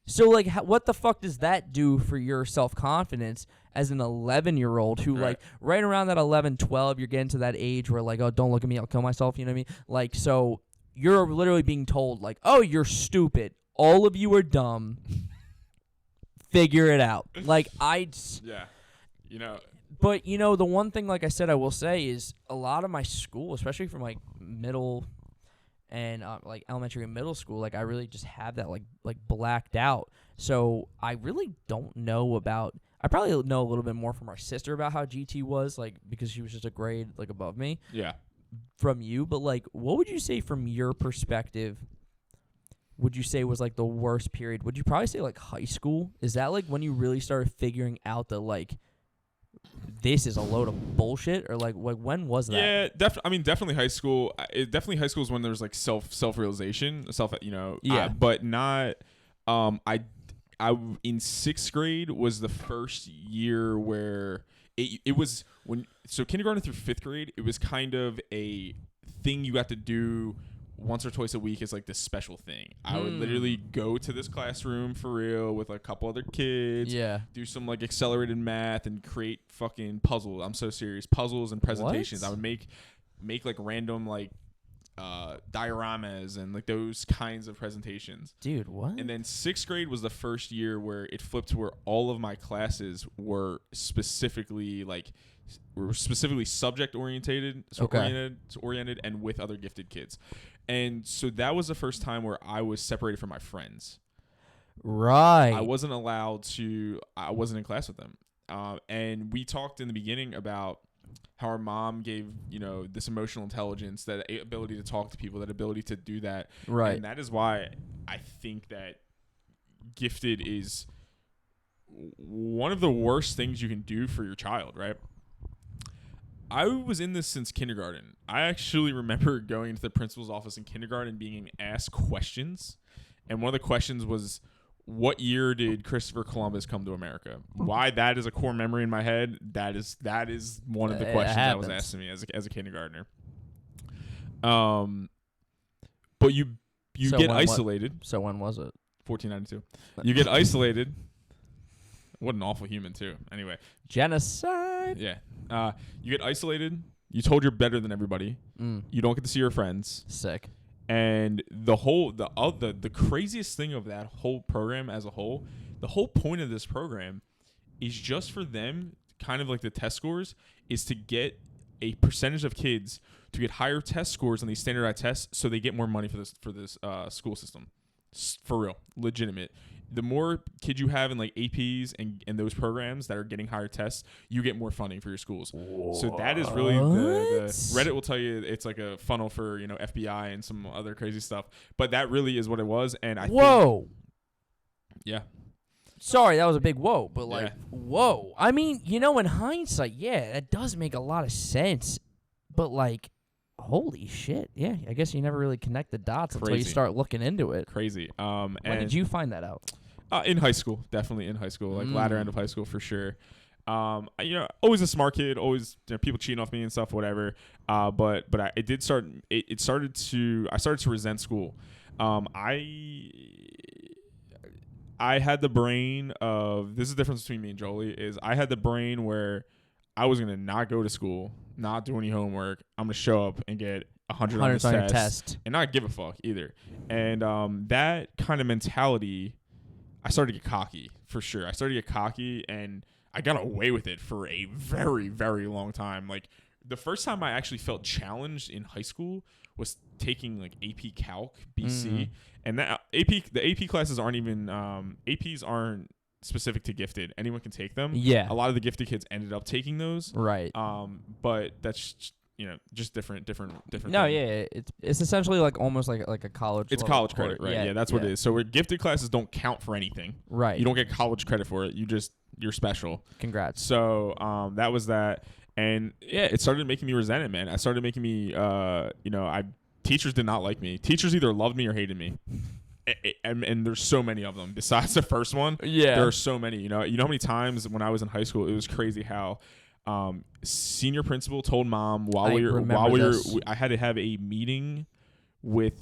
So like, what the fuck does that do for your self-confidence as an 11-year-old who like right around that 11, 12, you're getting to that age where like, oh, don't look at me, I'll kill myself. You know what I mean? Like, so you're literally being told like, oh, you're stupid. All of you are dumb. Figure it out. Like yeah, you know. But you know, the one thing, like I said, I will say is a lot of my school, especially from like middle and like elementary and middle school, like I really just have that like blacked out. So I really don't know about. I probably know a little bit more from our sister about how GT was, like because she was just a grade like above me. Yeah. From you, but like, what would you say from your perspective? Would you say was like the worst period? Would you probably say like high school? Is that like when you really started figuring out that like this is a load of bullshit, or like when was that? Yeah, definitely high school. Definitely high school is when there's like self realization, yeah. But not. in 6th grade was the first year where it was kindergarten through 5th grade, it was kind of a thing you got to do once or twice a week is like this special thing. I would literally go to this classroom for real with like a couple other kids. Yeah. Do some like accelerated math and create fucking puzzles. I'm so serious. Puzzles and presentations. What? I would make like random like dioramas and like those kinds of presentations. Dude, what? And then 6th grade was the first year where it flipped to where all of my classes were specifically subject oriented and with other gifted kids. And so that was the first time where I was separated from my friends. Right. I wasn't in class with them. And we talked in the beginning about how our mom gave, this emotional intelligence, that ability to talk to people, that ability to do that. Right. And that is why I think that gifted is one of the worst things you can do for your child, right? I was in this since kindergarten. I actually remember going to the principal's office in kindergarten and being asked questions. And one of the questions was, what year did Christopher Columbus come to America? Why that is a core memory in my head. That is one of the questions that was asked to me as a kindergartner. But you get isolated. So when was it? 1492. You get isolated. What an awful human too. Anyway. Genocide. Yeah. You get isolated. You told you're better than everybody. You don't get to see your friends. Sick. And the craziest thing of that whole program as a whole, the whole point of this program is just for them, kind of like the test scores, is to get a percentage of kids to get higher test scores on these standardized tests, so they get more money for this school system. For real, legitimate. The more kids you have in like APs and those programs that are getting higher tests, you get more funding for your schools. What? So that is really the Reddit will tell you it's like a funnel for FBI and some other crazy stuff. But that really is what it was. And I think, yeah. Sorry, that was a big whoa, but whoa. I mean, in hindsight, yeah, that does make a lot of sense. But like, holy shit, yeah. I guess you never really connect the dots until you start looking into it. Crazy. When did you find that out? In high school, definitely in high school, like latter end of high school for sure. Always a smart kid, always people cheating off me and stuff, whatever. But it did start. I started to resent school. I had the brain of, this is the difference between me and Jolie, is I had the brain where I was gonna not go to school, not do any homework. I'm gonna show up and get 100 on this test, and not give a fuck either. And that kind of mentality, I started to get cocky for sure. I started to get cocky, and I got away with it for a very, very long time. Like the first time I actually felt challenged in high school was taking like AP Calc, BC, and that the AP classes aren't even APs aren't specific to gifted. Anyone can take them. Yeah. A lot of the gifted kids ended up taking those. Right. But that's just different. No, thing. yeah, it's essentially like almost like a college. It's college credit, right? Yeah, that's what it is. So where gifted classes don't count for anything. Right. You don't get college credit for it. You're special. Congrats. So that was that, and yeah, it started making me resent it, man. I started making me teachers did not like me. Teachers either loved me or hated me. And there's so many of them. Besides the first one, there are so many. You know how many times when I was in high school, it was crazy how senior principal told mom I had to have a meeting with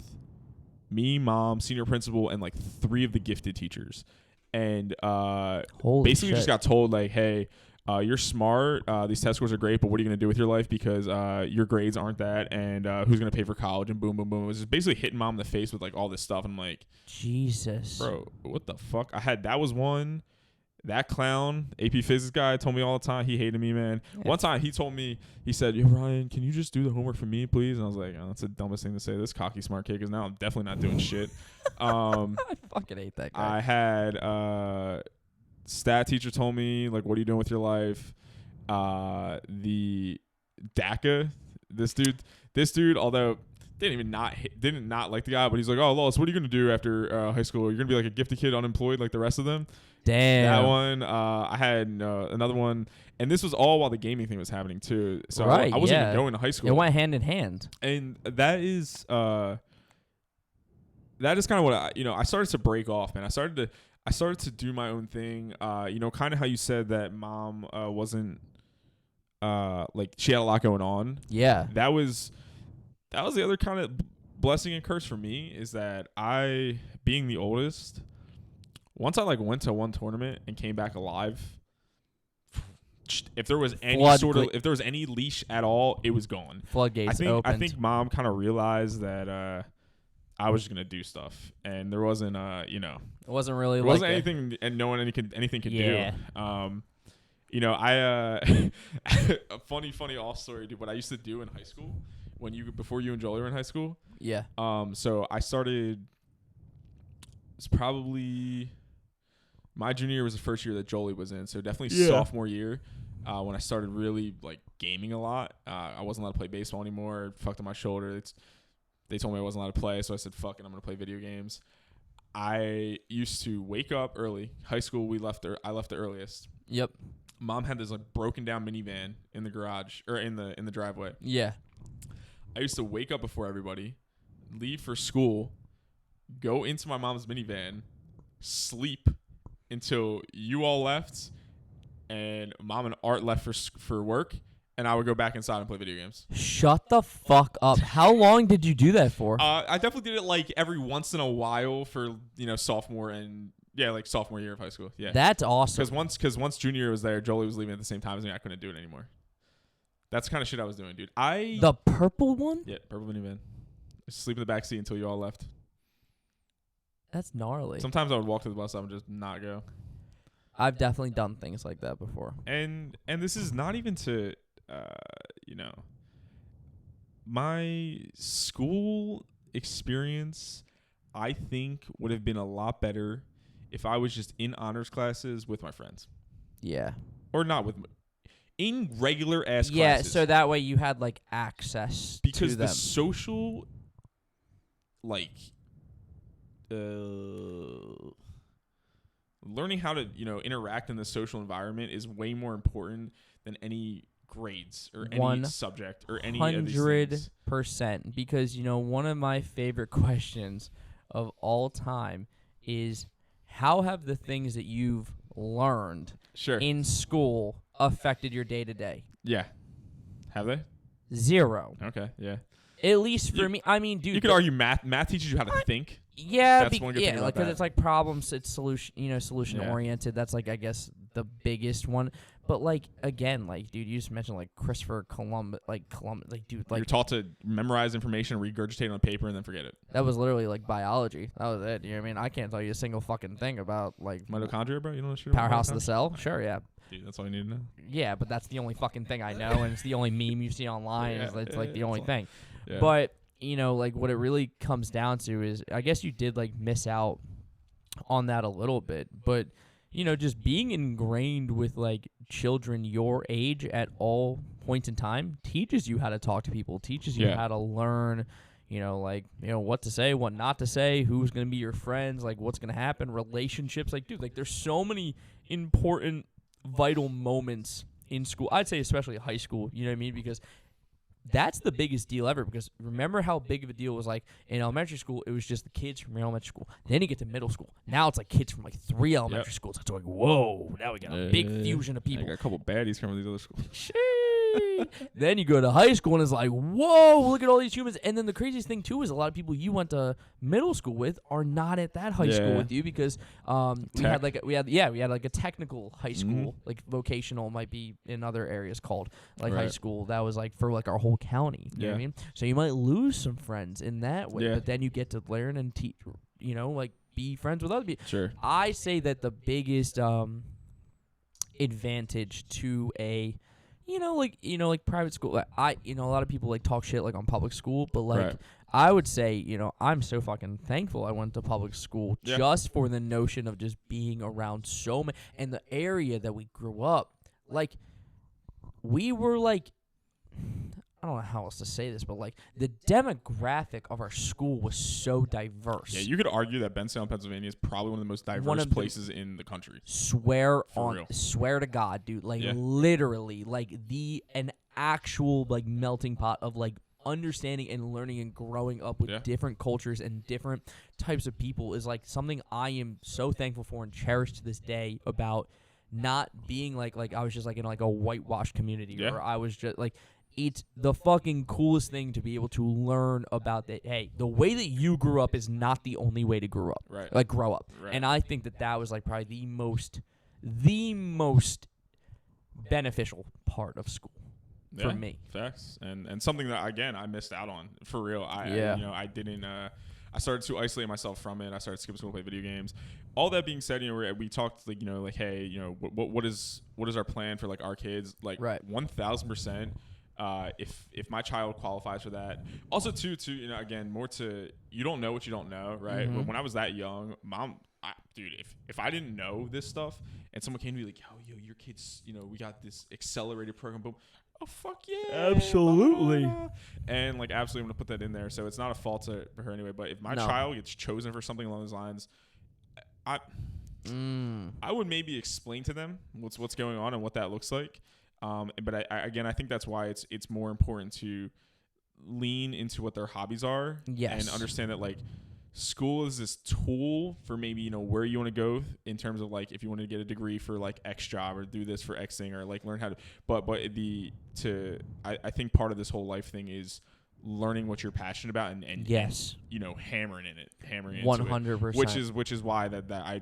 me, senior principal, and like 3 of the gifted teachers, and basically just got told like, hey, you're smart. These test scores are great, but what are you going to do with your life? Because your grades aren't that, and who's going to pay for college? And boom, boom, boom. It was just basically hitting mom in the face with like all this stuff. I'm like, Jesus, bro, what the fuck? That was one. That clown, AP Physics guy, told me all the time he hated me, man. Yeah. One time he told me, he said, yo, Ryan, can you just do the homework for me, please? And I was like, oh, that's the dumbest thing to say. This cocky smart kid, because now I'm definitely not doing shit. I fucking hate that guy. I had stat teacher told me, like, what are you doing with your life? The DACA, this dude, although didn't not like the guy, but he's like, oh, Lawless, what are you gonna do after high school? You're gonna be like a gifted kid, unemployed, like the rest of them. Damn. That one. I had another one, and this was all while the gaming thing was happening too. So I wasn't even going to high school. It went hand in hand, and that is kind of what I started to break off, man. I started to do my own thing. Kind of how you said that mom wasn't like she had a lot going on. Yeah. That was the other kind of blessing and curse for me, is that I, being the oldest, once I like went to one tournament and came back alive, if there was any if there was any leash at all, it was gone. Floodgates opened. I think mom kind of realized that I was just gonna do stuff, and there wasn't it wasn't really there wasn't anything, and no one anything could do. I a funny off story, dude. What I used to do in high school before you and Jolie were in high school. Yeah. So I started. It's probably my junior year was the first year that Jolie was in, so definitely sophomore year. When I started really like gaming a lot, I wasn't allowed to play baseball anymore. Fucked on my shoulder. They told me I wasn't allowed to play, so I said, "Fuck it, I'm gonna play video games." I used to wake up early. High school, I left the earliest. Yep. Mom had this like broken down minivan in the garage or in the driveway. Yeah. I used to wake up before everybody, leave for school, go into my mom's minivan, sleep until you all left, and mom and Art left for work, and I would go back inside and play video games. Shut the fuck up. How long did you do that for? I definitely did it like every once in a while for sophomore and sophomore year of high school. Yeah, that's awesome. Because once junior year was there, Jolie was leaving at the same time as me. I couldn't do it anymore. That's the kind of shit I was doing, dude. The purple one? Yeah, purple minivan. Sleep in the back seat until you all left. That's gnarly. Sometimes I would walk to the bus stop and just not go. I've definitely done things like that before. And this is not even to, my school experience, I think, would have been a lot better if I was just in honors classes with my friends. Yeah. Or not in regular ass classes. Yeah, so that way you had like access because to them. The social, learning how to interact in the social environment is way more important than any grades or any subject or any of these things. 100%. Because one of my favorite questions of all time is, how have the things that you've learned in school affected your day to day? Yeah. Have they? 0. Okay. Yeah. At least for me. I mean, dude. You could argue math. Math teaches you how to think. Yeah, that's one good thing about because that. it's like it's solution oriented. That's like, I guess, the biggest one. But like, again, like, dude, you just mentioned like Christopher Columbus, dude, like, you're taught to memorize information, regurgitate on paper, and then forget it. That was literally like biology. That was it. You know what I mean? I can't tell you a single fucking thing about like mitochondria, bro. You know what shit? Powerhouse of the cell? Sure, yeah. Dude, that's all you need to know. Yeah, but that's the only fucking thing I know, and it's the only meme you see online. It's like the only thing. Yeah. But like what it really comes down to is, I guess you did like miss out on that a little bit, but just being ingrained with like children your age at all points in time teaches you how to talk to people, teaches you how to learn, what to say, what not to say, who's going to be your friends, like what's going to happen, relationships. Like, dude, like there's so many important, vital moments in school. I'd say especially high school, you know what I mean? Because that's the biggest deal ever, because remember how big of a deal it was like in elementary school, it was just the kids from your elementary school. Then you get to middle school. Now it's like kids from like 3 elementary schools. It's like, whoa, now we got a big fusion of people. I got a couple baddies from these other schools. Then you go to high school and it's like, whoa, look at all these humans. And then the craziest thing too is a lot of people you went to middle school with are not at that high school with you, because we had like a technical high school, like vocational might be in other areas called like high school. That was like for like our whole county. You know what I mean? So you might lose some friends in that way, but then you get to learn and teach, like be friends with other people. Sure. I say that the biggest advantage to a like private school. A lot of people like talk shit like on public school, but like I would say, I'm so fucking thankful I went to public school just for the notion of just being around so many, and the area that we grew up, like we were like, I don't know how else to say this, but like the demographic of our school was so diverse. Yeah, you could argue that Bensalem, Pennsylvania is probably one of the most diverse places in the country. Swear to God, dude. Like literally, like an actual like melting pot of like understanding and learning and growing up with different cultures and different types of people is like something I am so thankful for and cherish to this day about not being like I was just like in like a whitewashed community or I was just like, it's the fucking coolest thing to be able to learn about that. Hey, the way that you grew up is not the only way to grow up. Right. Like grow up. Right. And I think that was like probably the most beneficial part of school. For me, facts, and something that again I missed out on for real. I didn't. I started to isolate myself from it. I started skipping school, play video games. All that being said, we talked like hey, what is our plan for like our kids? Like 1,000%. If my child qualifies for that, also too again more to you don't know what you don't know, right? Mm-hmm. When I was that young, dude, if I didn't know this stuff and someone came to me like, yo, your kids, we got this accelerated program, boom. Oh fuck yeah! Absolutely. And like absolutely, I'm gonna put that in there. So it's not a fault for her anyway. But if my child gets chosen for something along those lines, I would maybe explain to them what's going on and what that looks like. But I think that's why it's more important to lean into what their hobbies are and understand that like school is this tool for maybe where you want to go in terms of like if you want to get a degree for like X job or do this for X thing or like learn how to I think part of this whole life thing is learning what you're passionate about and hammering into 100%, which is why that I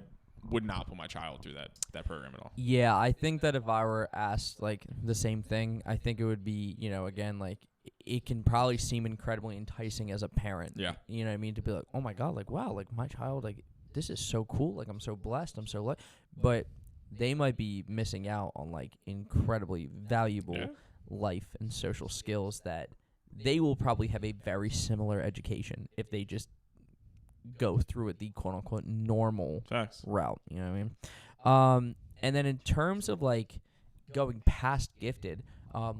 would not put my child through that program at all. Yeah, I think that if I were asked like the same thing, I think it would be again like it can probably seem incredibly enticing as a parent. Yeah. You know what I mean? To be like, oh my God, like, wow, like my child, like this is so cool. Like I'm so blessed. I'm so but they might be missing out on like incredibly valuable life and social skills that they will probably have a very similar education if they just go through it the quote unquote normal route. You know what I mean? And then in terms of like going past gifted,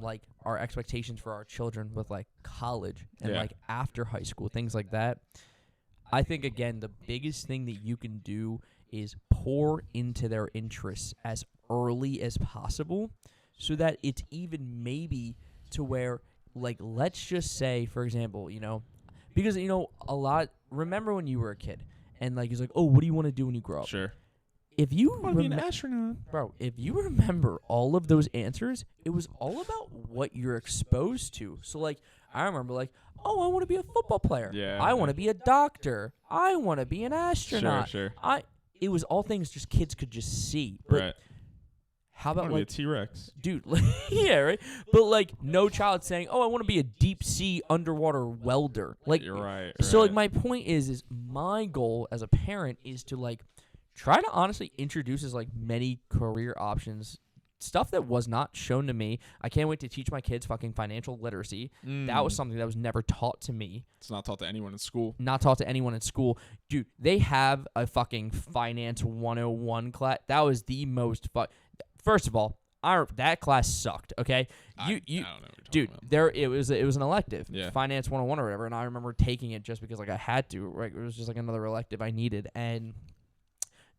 like our expectations for our children with like college and like after high school, things like that. I think again, the biggest thing that you can do is pour into their interests as early as possible so that it's even maybe to where like, let's just say, for example, because, remember when you were a kid and like, he's like, oh, what do you want to do when you grow up? Sure. If you want to be an astronaut, bro, if you remember all of those answers, it was all about what you're exposed to. So like, I remember like, oh, I want to be a football player. Yeah. I want to be a doctor. I want to be an astronaut. Sure. It was all things just kids could just see. But how about like a T-Rex, dude? Yeah, right. But like, no child saying, "Oh, I want to be a deep sea underwater welder." Like, you're right. So like, my point is my goal as a parent is to like try to honestly introduce as like many career options, stuff that was not shown to me. I can't wait to teach my kids fucking financial literacy. That was something that was never taught to me. It's not taught to anyone in school. Not taught to anyone in school. Dude, they have a fucking finance 101 class. That was the most First of all, that class sucked, okay? I don't know what you're talking about. It was an elective, yeah. Finance 101 or whatever, and I remember taking it just because like I had to, right? It was just like another elective I needed, and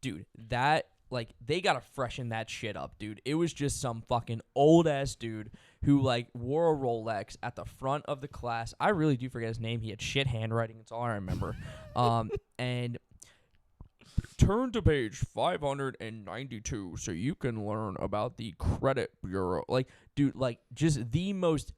dude, that like they gotta freshen that shit up, dude. It was just some fucking old ass dude who like wore a Rolex at the front of the class. I really do forget his name. He had shit handwriting. That's all I remember. And turn to page 592 so you can learn about the credit bureau. Like, dude, like just the most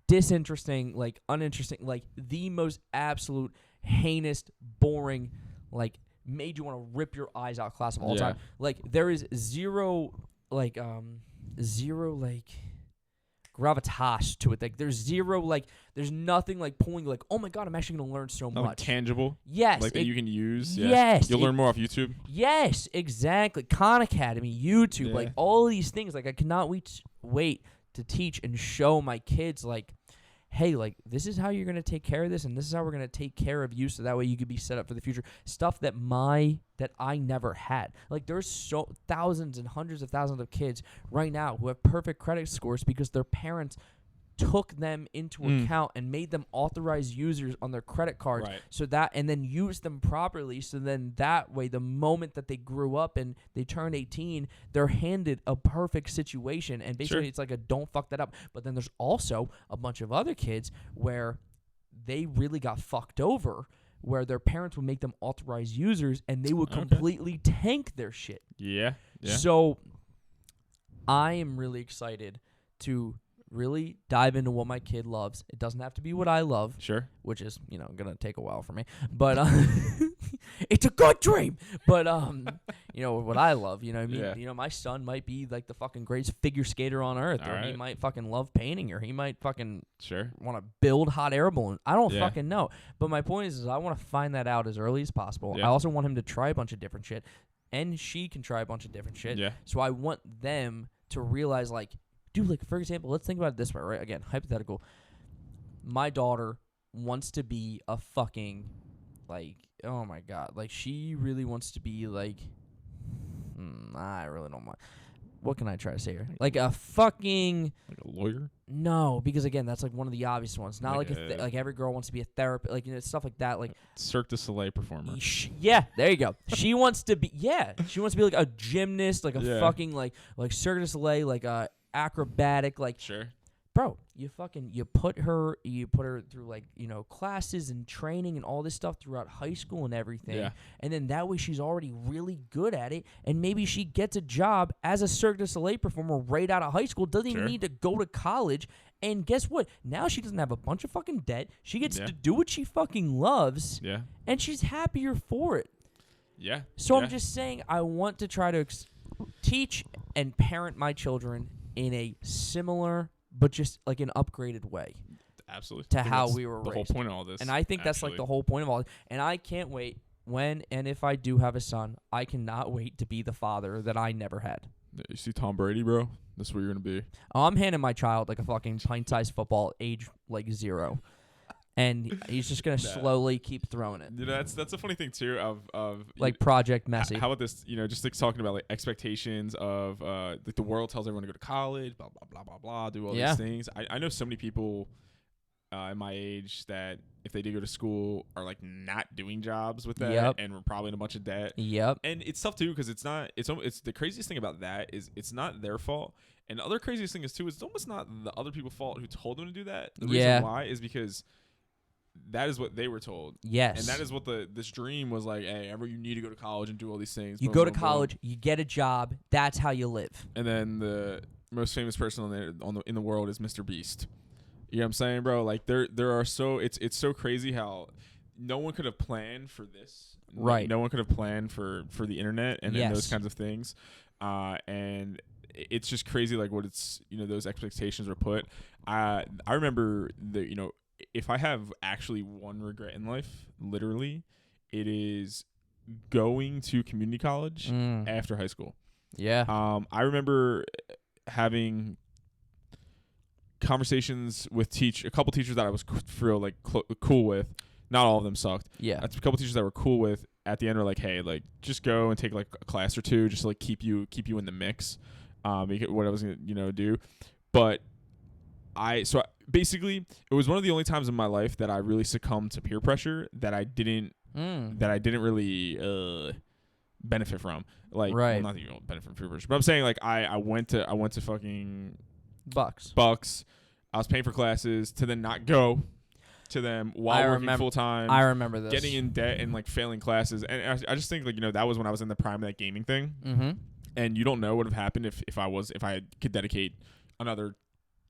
disinteresting, like uninteresting, like the most absolute heinous, boring, like made you want to rip your eyes out class of all time. Like there is zero gravitas to it. Like there's zero there's nothing like pulling like, oh my God, I'm actually gonna learn so much. Tangible. Yes. Like that you can use. Yeah. Yes. You'll learn more off YouTube. Yes, exactly. Khan Academy, YouTube, like all of these things. Like I cannot wait to teach and show my kids like, hey, like this is how you're gonna take care of this, and this is how we're gonna take care of you, so that way you could be set up for the future. Stuff that I never had. Like there's thousands and hundreds of thousands of kids right now who have perfect credit scores because their parents took them into account and made them authorized users on their credit cards, Right. so that, and then used them properly, so then that way, the moment that they grew up and they turned 18, they're handed a perfect situation, and basically it's like a don't fuck that up. But then there's also a bunch of other kids where they really got fucked over, where their parents would make them authorized users and they would completely tank their shit. Yeah. So I am really excited to really dive into what my kid loves. It doesn't have to be what I love. Sure. Which is, going to take a while for me. But it's a good dream. But, what I love, you know what I mean? Yeah. My son might be like the fucking greatest figure skater on earth. All Or he right. might fucking love painting. Or he might fucking want to build hot air balloons. I don't fucking know. But my point is I want to find that out as early as possible. Yeah. I also want him to try a bunch of different shit. And she can try a bunch of different shit. Yeah. So I want them to realize, like, dude, like, for example, let's think about it this way, right? Again, hypothetical. My daughter wants to be a fucking, like, oh my God. Like, she really wants to be, like, I really don't mind. What can I try to say here? Like a fucking... Like a lawyer? No, because, again, that's, like, one of the obvious ones. Not Like like every girl wants to be a therapist, like, stuff like that. Like, Cirque du Soleil performer. Yeah, there you go. She wants to be, she wants to be, like, a gymnast, like a fucking, like Cirque du Soleil, like a acrobatic, like, Sure. bro, you put her through, like, classes and training and all this stuff throughout high school and everything, and then that way she's already really good at it, and maybe she gets a job as a Cirque du Soleil performer right out of high school, doesn't even need to go to college, and guess what? Now she doesn't have a bunch of fucking debt. She gets to do what she fucking loves, and she's happier for it. Yeah. So I'm just saying, I want to try to teach and parent my children in a similar, but just like an upgraded way. Absolutely. To how we were the raised. whole point of all this. And I think that's like the whole point of all this. And I can't wait when and if I do have a son, I cannot wait to be the father that I never had. You see Tom Brady, bro? That's where you're going to be. I'm handing my child like a fucking pint-sized football age like 0. And he's just gonna slowly keep throwing it. That's a funny thing too of like Project Messi. How about this? Just like talking about like expectations of like the world tells everyone to go to college, blah blah blah blah blah, do all these things. I know so many people in my age that if they did go to school are like not doing jobs with that and we're probably in a bunch of debt. And it's tough too because it's the craziest thing about that is it's not their fault. And the other craziest thing is too, it's almost not the other people's fault who told them to do that. The reason why is because that is what they were told. Yes. And that is what this dream was like, hey, you need to go to college and do all these things. You go to college, you get a job, that's how you live. And then the most famous person in the world is Mr. Beast. You know what I'm saying, bro? Like there are it's so crazy how no one could have planned for this. Right. Like, no one could have planned for the internet and those kinds of things. And it's just crazy like what it's those expectations were put. I remember if I have actually one regret in life, literally, it is going to community college after high school. Yeah. I remember having conversations with a couple teachers that I was cool with. Not all of them sucked. Yeah. A couple teachers that were cool with at the end were like, hey, like just go and take like a class or two just to like keep you in the mix. What I was gonna do, but basically it was one of the only times in my life that I really succumbed to peer pressure that I didn't really benefit from. Like, well, not that you don't benefit from peer pressure, but I'm saying like I went to fucking Bucks. I was paying for classes to then not go to them while working full time. I remember this. Getting in debt and like failing classes, and I just think like that was when I was in the prime of that gaming thing. Mm-hmm. And you don't know what would have happened if I could dedicate another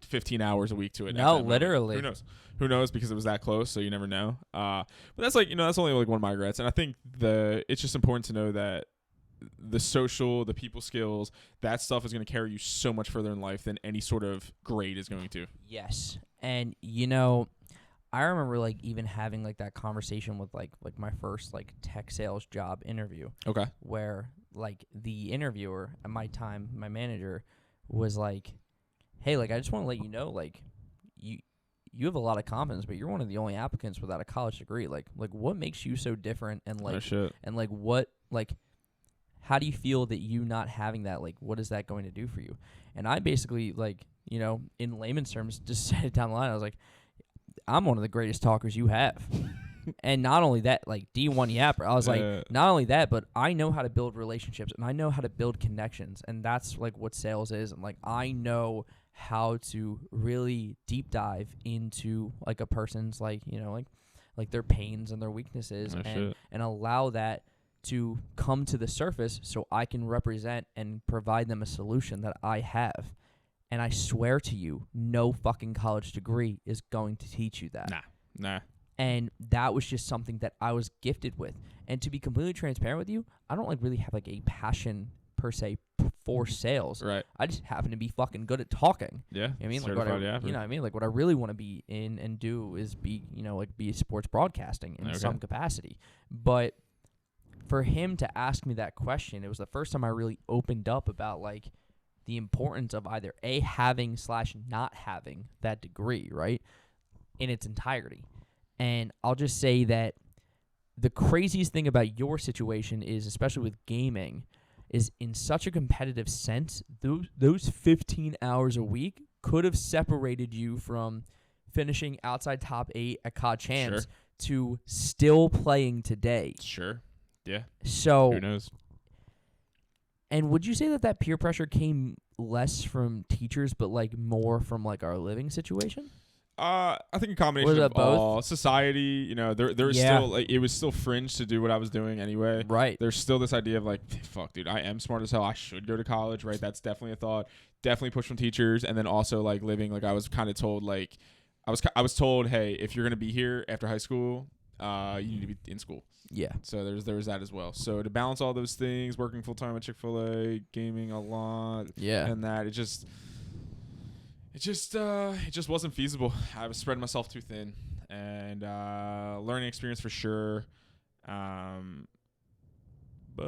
15 hours a week to it. No, literally. Who knows? Because it was that close, so you never know. But that's like that's only like one of my regrets, and I think it's just important to know that the people skills, that stuff is going to carry you so much further in life than any sort of grade is going to. Yes, and I remember like even having like that conversation with like my first like tech sales job interview. Okay. Where like the interviewer at my time, my manager, was like, hey, like I just want to let you know, like you have a lot of confidence, but you're one of the only applicants without a college degree. Like what makes you so different, and like Oh, shit. and like what like how do you feel that you not having that, like, what is that going to do for you? And I basically, like, you know, in layman's terms, just said it down the line. I was like, I'm one of the greatest talkers you have. And not only that, like, D1 Yapper, I was like, not only that, but I know how to build relationships, and I know how to build connections, and that's, like, what sales is. And, like, I know how to really deep dive into, like, a person's, like, you know, like their pains and their weaknesses, and allow that to come to the surface so I can represent and provide them a solution that I have. And I swear to you, no fucking college degree is going to teach you that. Nah. And that was just something that I was gifted with. And to be completely transparent with you, I don't like really have like a passion per se for sales. Right. I just happen to be fucking good at talking. Yeah. You know what I mean? Certified like you know what I mean? Like what I really want to be in and do is be, you know, like be sports broadcasting in some capacity. But for him to ask me that question, it was the first time I really opened up about like the importance of either A, having / not having that degree, right? In its entirety. And I'll just say that the craziest thing about your situation is, especially with gaming, is in such a competitive sense, those 15 hours a week could have separated you from finishing outside top 8 at COD Champs to still playing today. Sure. Yeah. So who knows? And would you say that peer pressure came less from teachers, but like more from like our living situation? I think a combination of both? all. Society, you know, there was still like it was still fringe to do what I was doing anyway. Right. There's still this idea of like, fuck, dude, I am smart as hell. I should go to college, right? That's definitely a thought. Definitely push from teachers, and then also like living, like I was kind of told, like I was told, hey, if you're gonna be here after high school, you need to be in school. Yeah. So there was that as well. So to balance all those things, working full time at Chick-fil-A, gaming a lot, and that it just wasn't feasible. I was spreading myself too thin, and learning experience for sure. But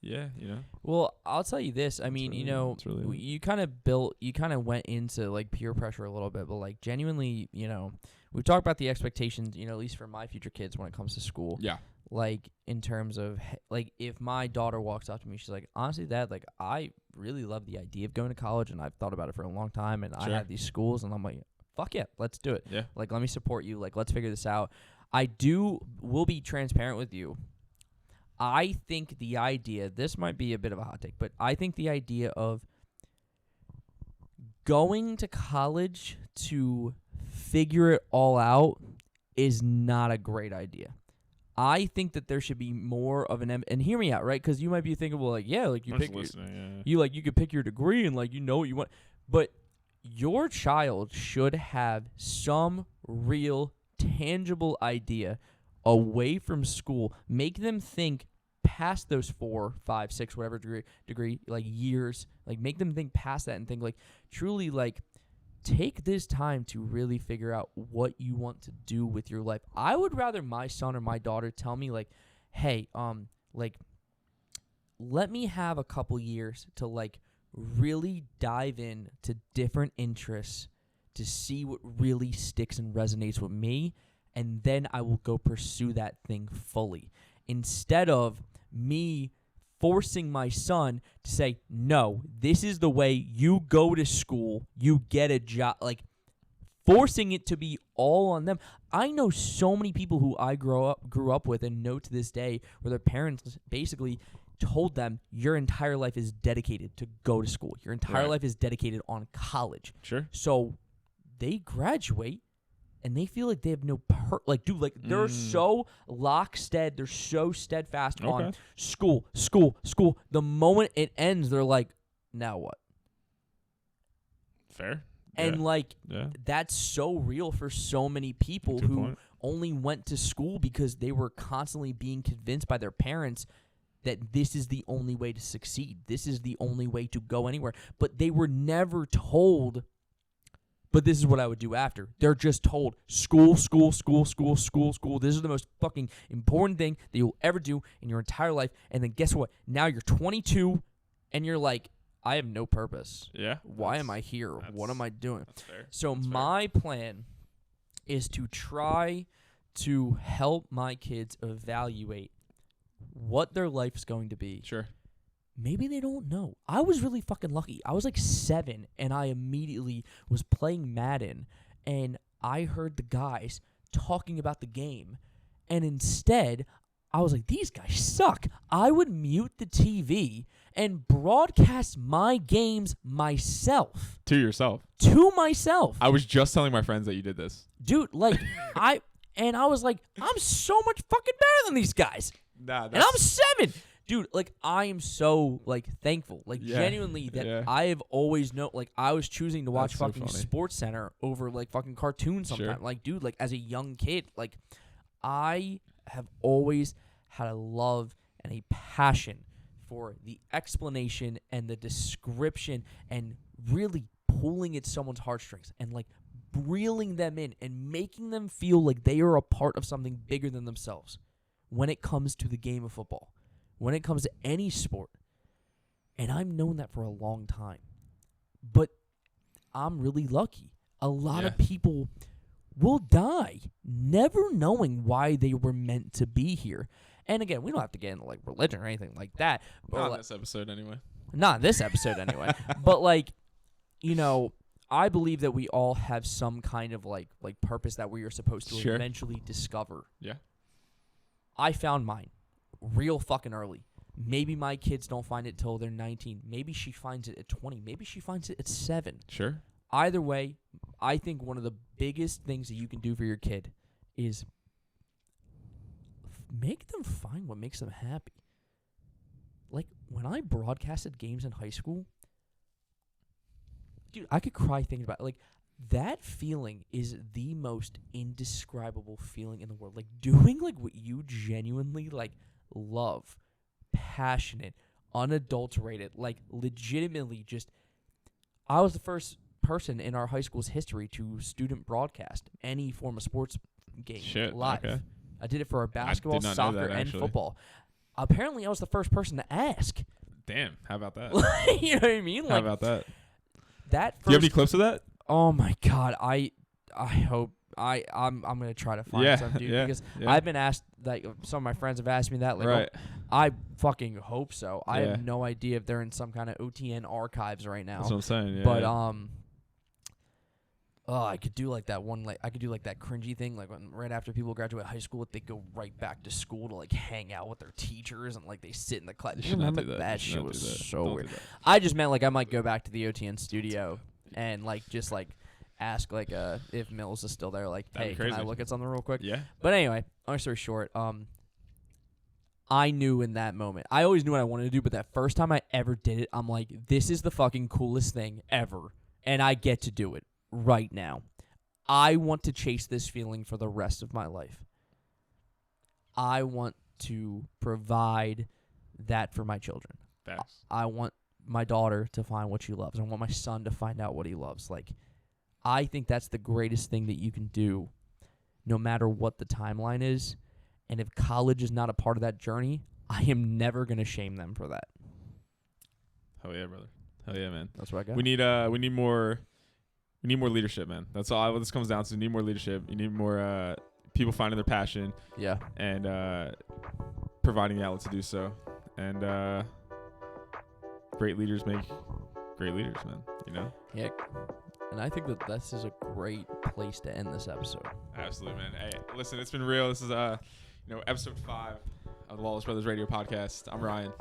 yeah, you know. Well, I'll tell you this. I mean, really, you know, really you kind of went into like peer pressure a little bit, but like genuinely, you know, we've talked about the expectations, you know, at least for my future kids when it comes to school. Yeah. Like in terms of like if my daughter walks up to me, she's like, honestly, Dad, like I really love the idea of going to college, and I've thought about it for a long time, and I have these schools, and I'm like, fuck yeah, let's do it. Yeah. Like let me support you. Like let's figure this out. Will be transparent with you. I think the idea, this might be a bit of a hot take, but I think the idea of going to college to figure it all out is not a great idea. I think that there should be more of an and hear me out, right? Because you might be thinking, well, like, yeah, like you pick you could pick your degree and like you know what you want, but your child should have some real tangible idea away from school. Make them think past those 4, 5, 6, whatever degree like years. Like make them think past that and think like truly like take this time to really figure out what you want to do with your life. I would rather my son or my daughter tell me like, hey, like let me have a couple years to like really dive in to different interests to see what really sticks and resonates with me, and then I will go pursue that thing fully. Instead of me forcing my son to say, no, this is the way you go to school, you get a job, like forcing it to be all on them. I know so many people who I grew up with and know to this day where their parents basically told them your entire life is dedicated to go to school. Your entire life is dedicated on college. Sure. So they graduate and they feel like they have no dude, they're so lockstead, they're so steadfast on school. The moment it ends, they're like, now what? Fair. And that's so real for so many people who only went to school because they were constantly being convinced by their parents that this is the only way to succeed. This is the only way to go anywhere. But they were never told, but this is what I would do after. They're just told, school. This is the most fucking important thing that you'll ever do in your entire life. And then guess what? Now you're 22 and you're like, I have no purpose. Yeah. Why am I here? What am I doing? That's fair. So my plan is to try to help my kids evaluate what their life's going to be. Sure. Maybe they don't know. I was really fucking lucky. I was like 7, and I immediately was playing Madden, and I heard the guys talking about the game, and instead, I was like, these guys suck. I would mute the TV and broadcast my games myself. To yourself. To myself. I was just telling my friends that you did this. Dude, like, I was like, I'm so much fucking better than these guys. Nah, And I'm 7. Dude, like, I am so, like, thankful. Like, genuinely, that I have always known, like, I was choosing to watch fucking Sports Center over, like, fucking cartoons sometimes. Sure. Like, dude, like, as a young kid, like, I have always had a love and a passion for the explanation and the description and really pulling at someone's heartstrings and, like, reeling them in and making them feel like they are a part of something bigger than themselves when it comes to the game of football, when it comes to any sport. And I've known that for a long time. But I'm really lucky. A lot of people will die never knowing why they were meant to be here. And again, we don't have to get into like religion or anything like that. Not in this episode anyway. Not in this episode anyway. But like, you know, I believe that we all have some kind of like purpose that we are supposed to eventually discover. Yeah. I found mine real fucking early. Maybe my kids don't find it till they're 19. Maybe she finds it at 20. Maybe she finds it at 7. Sure. Either way, I think one of the biggest things that you can do for your kid is make them find what makes them happy. Like, when I broadcasted games in high school, dude, I could cry thinking about it. Like, that feeling is the most indescribable feeling in the world. Like, doing, like, what you genuinely, like, love, passionate, unadulterated, like, legitimately just... I was the first person in our high school's history to student broadcast any form of sports game live. Okay. I did it for our basketball, soccer, and football. Apparently, I was the first person to ask. Damn, how about that? You know what I mean? Like, how about that? That first, do you have any clips of that? Oh my god, I hope I'm gonna try to find some, dude, because I've been asked, like, some of my friends have asked me that, like, right. I fucking hope so. I have no idea if they're in some kind of OTN archives right now. That's what I'm saying. Yeah, but I could do like that one, like I could do like that cringy thing, like when right after people graduate high school, they go right back to school to like hang out with their teachers and like they sit in the class. You remember that shit was so weird. I just meant like I might go back to the OTN studio and like just like ask like if Mills is still there, like, hey, can I look at something real quick? Yeah. But anyway, long story short, I knew in that moment. I always knew what I wanted to do, but that first time I ever did it, I'm like, this is the fucking coolest thing ever, and I get to do it right now. I want to chase this feeling for the rest of my life. I want to provide that for my children. I want my daughter to find what she loves. I want my son to find out what he loves. Like, I think that's the greatest thing that you can do, no matter what the timeline is. And if college is not a part of that journey, I am never going to shame them for that. Hell yeah, brother. Hell yeah, man. That's what I got. We need more leadership, man. That's all this comes down to. We need more leadership. You need more people finding their passion. Yeah. And providing the outlet to do so. And great leaders make great leaders, man. You know? Yeah. And I think that this is a great place to end this episode. Absolutely, man. Hey, listen, it's been real. This is episode 5 of the Lawless Brothers Radio podcast. I'm Ryan.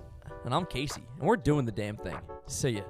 And I'm Casey. And we're doing the damn thing. See ya.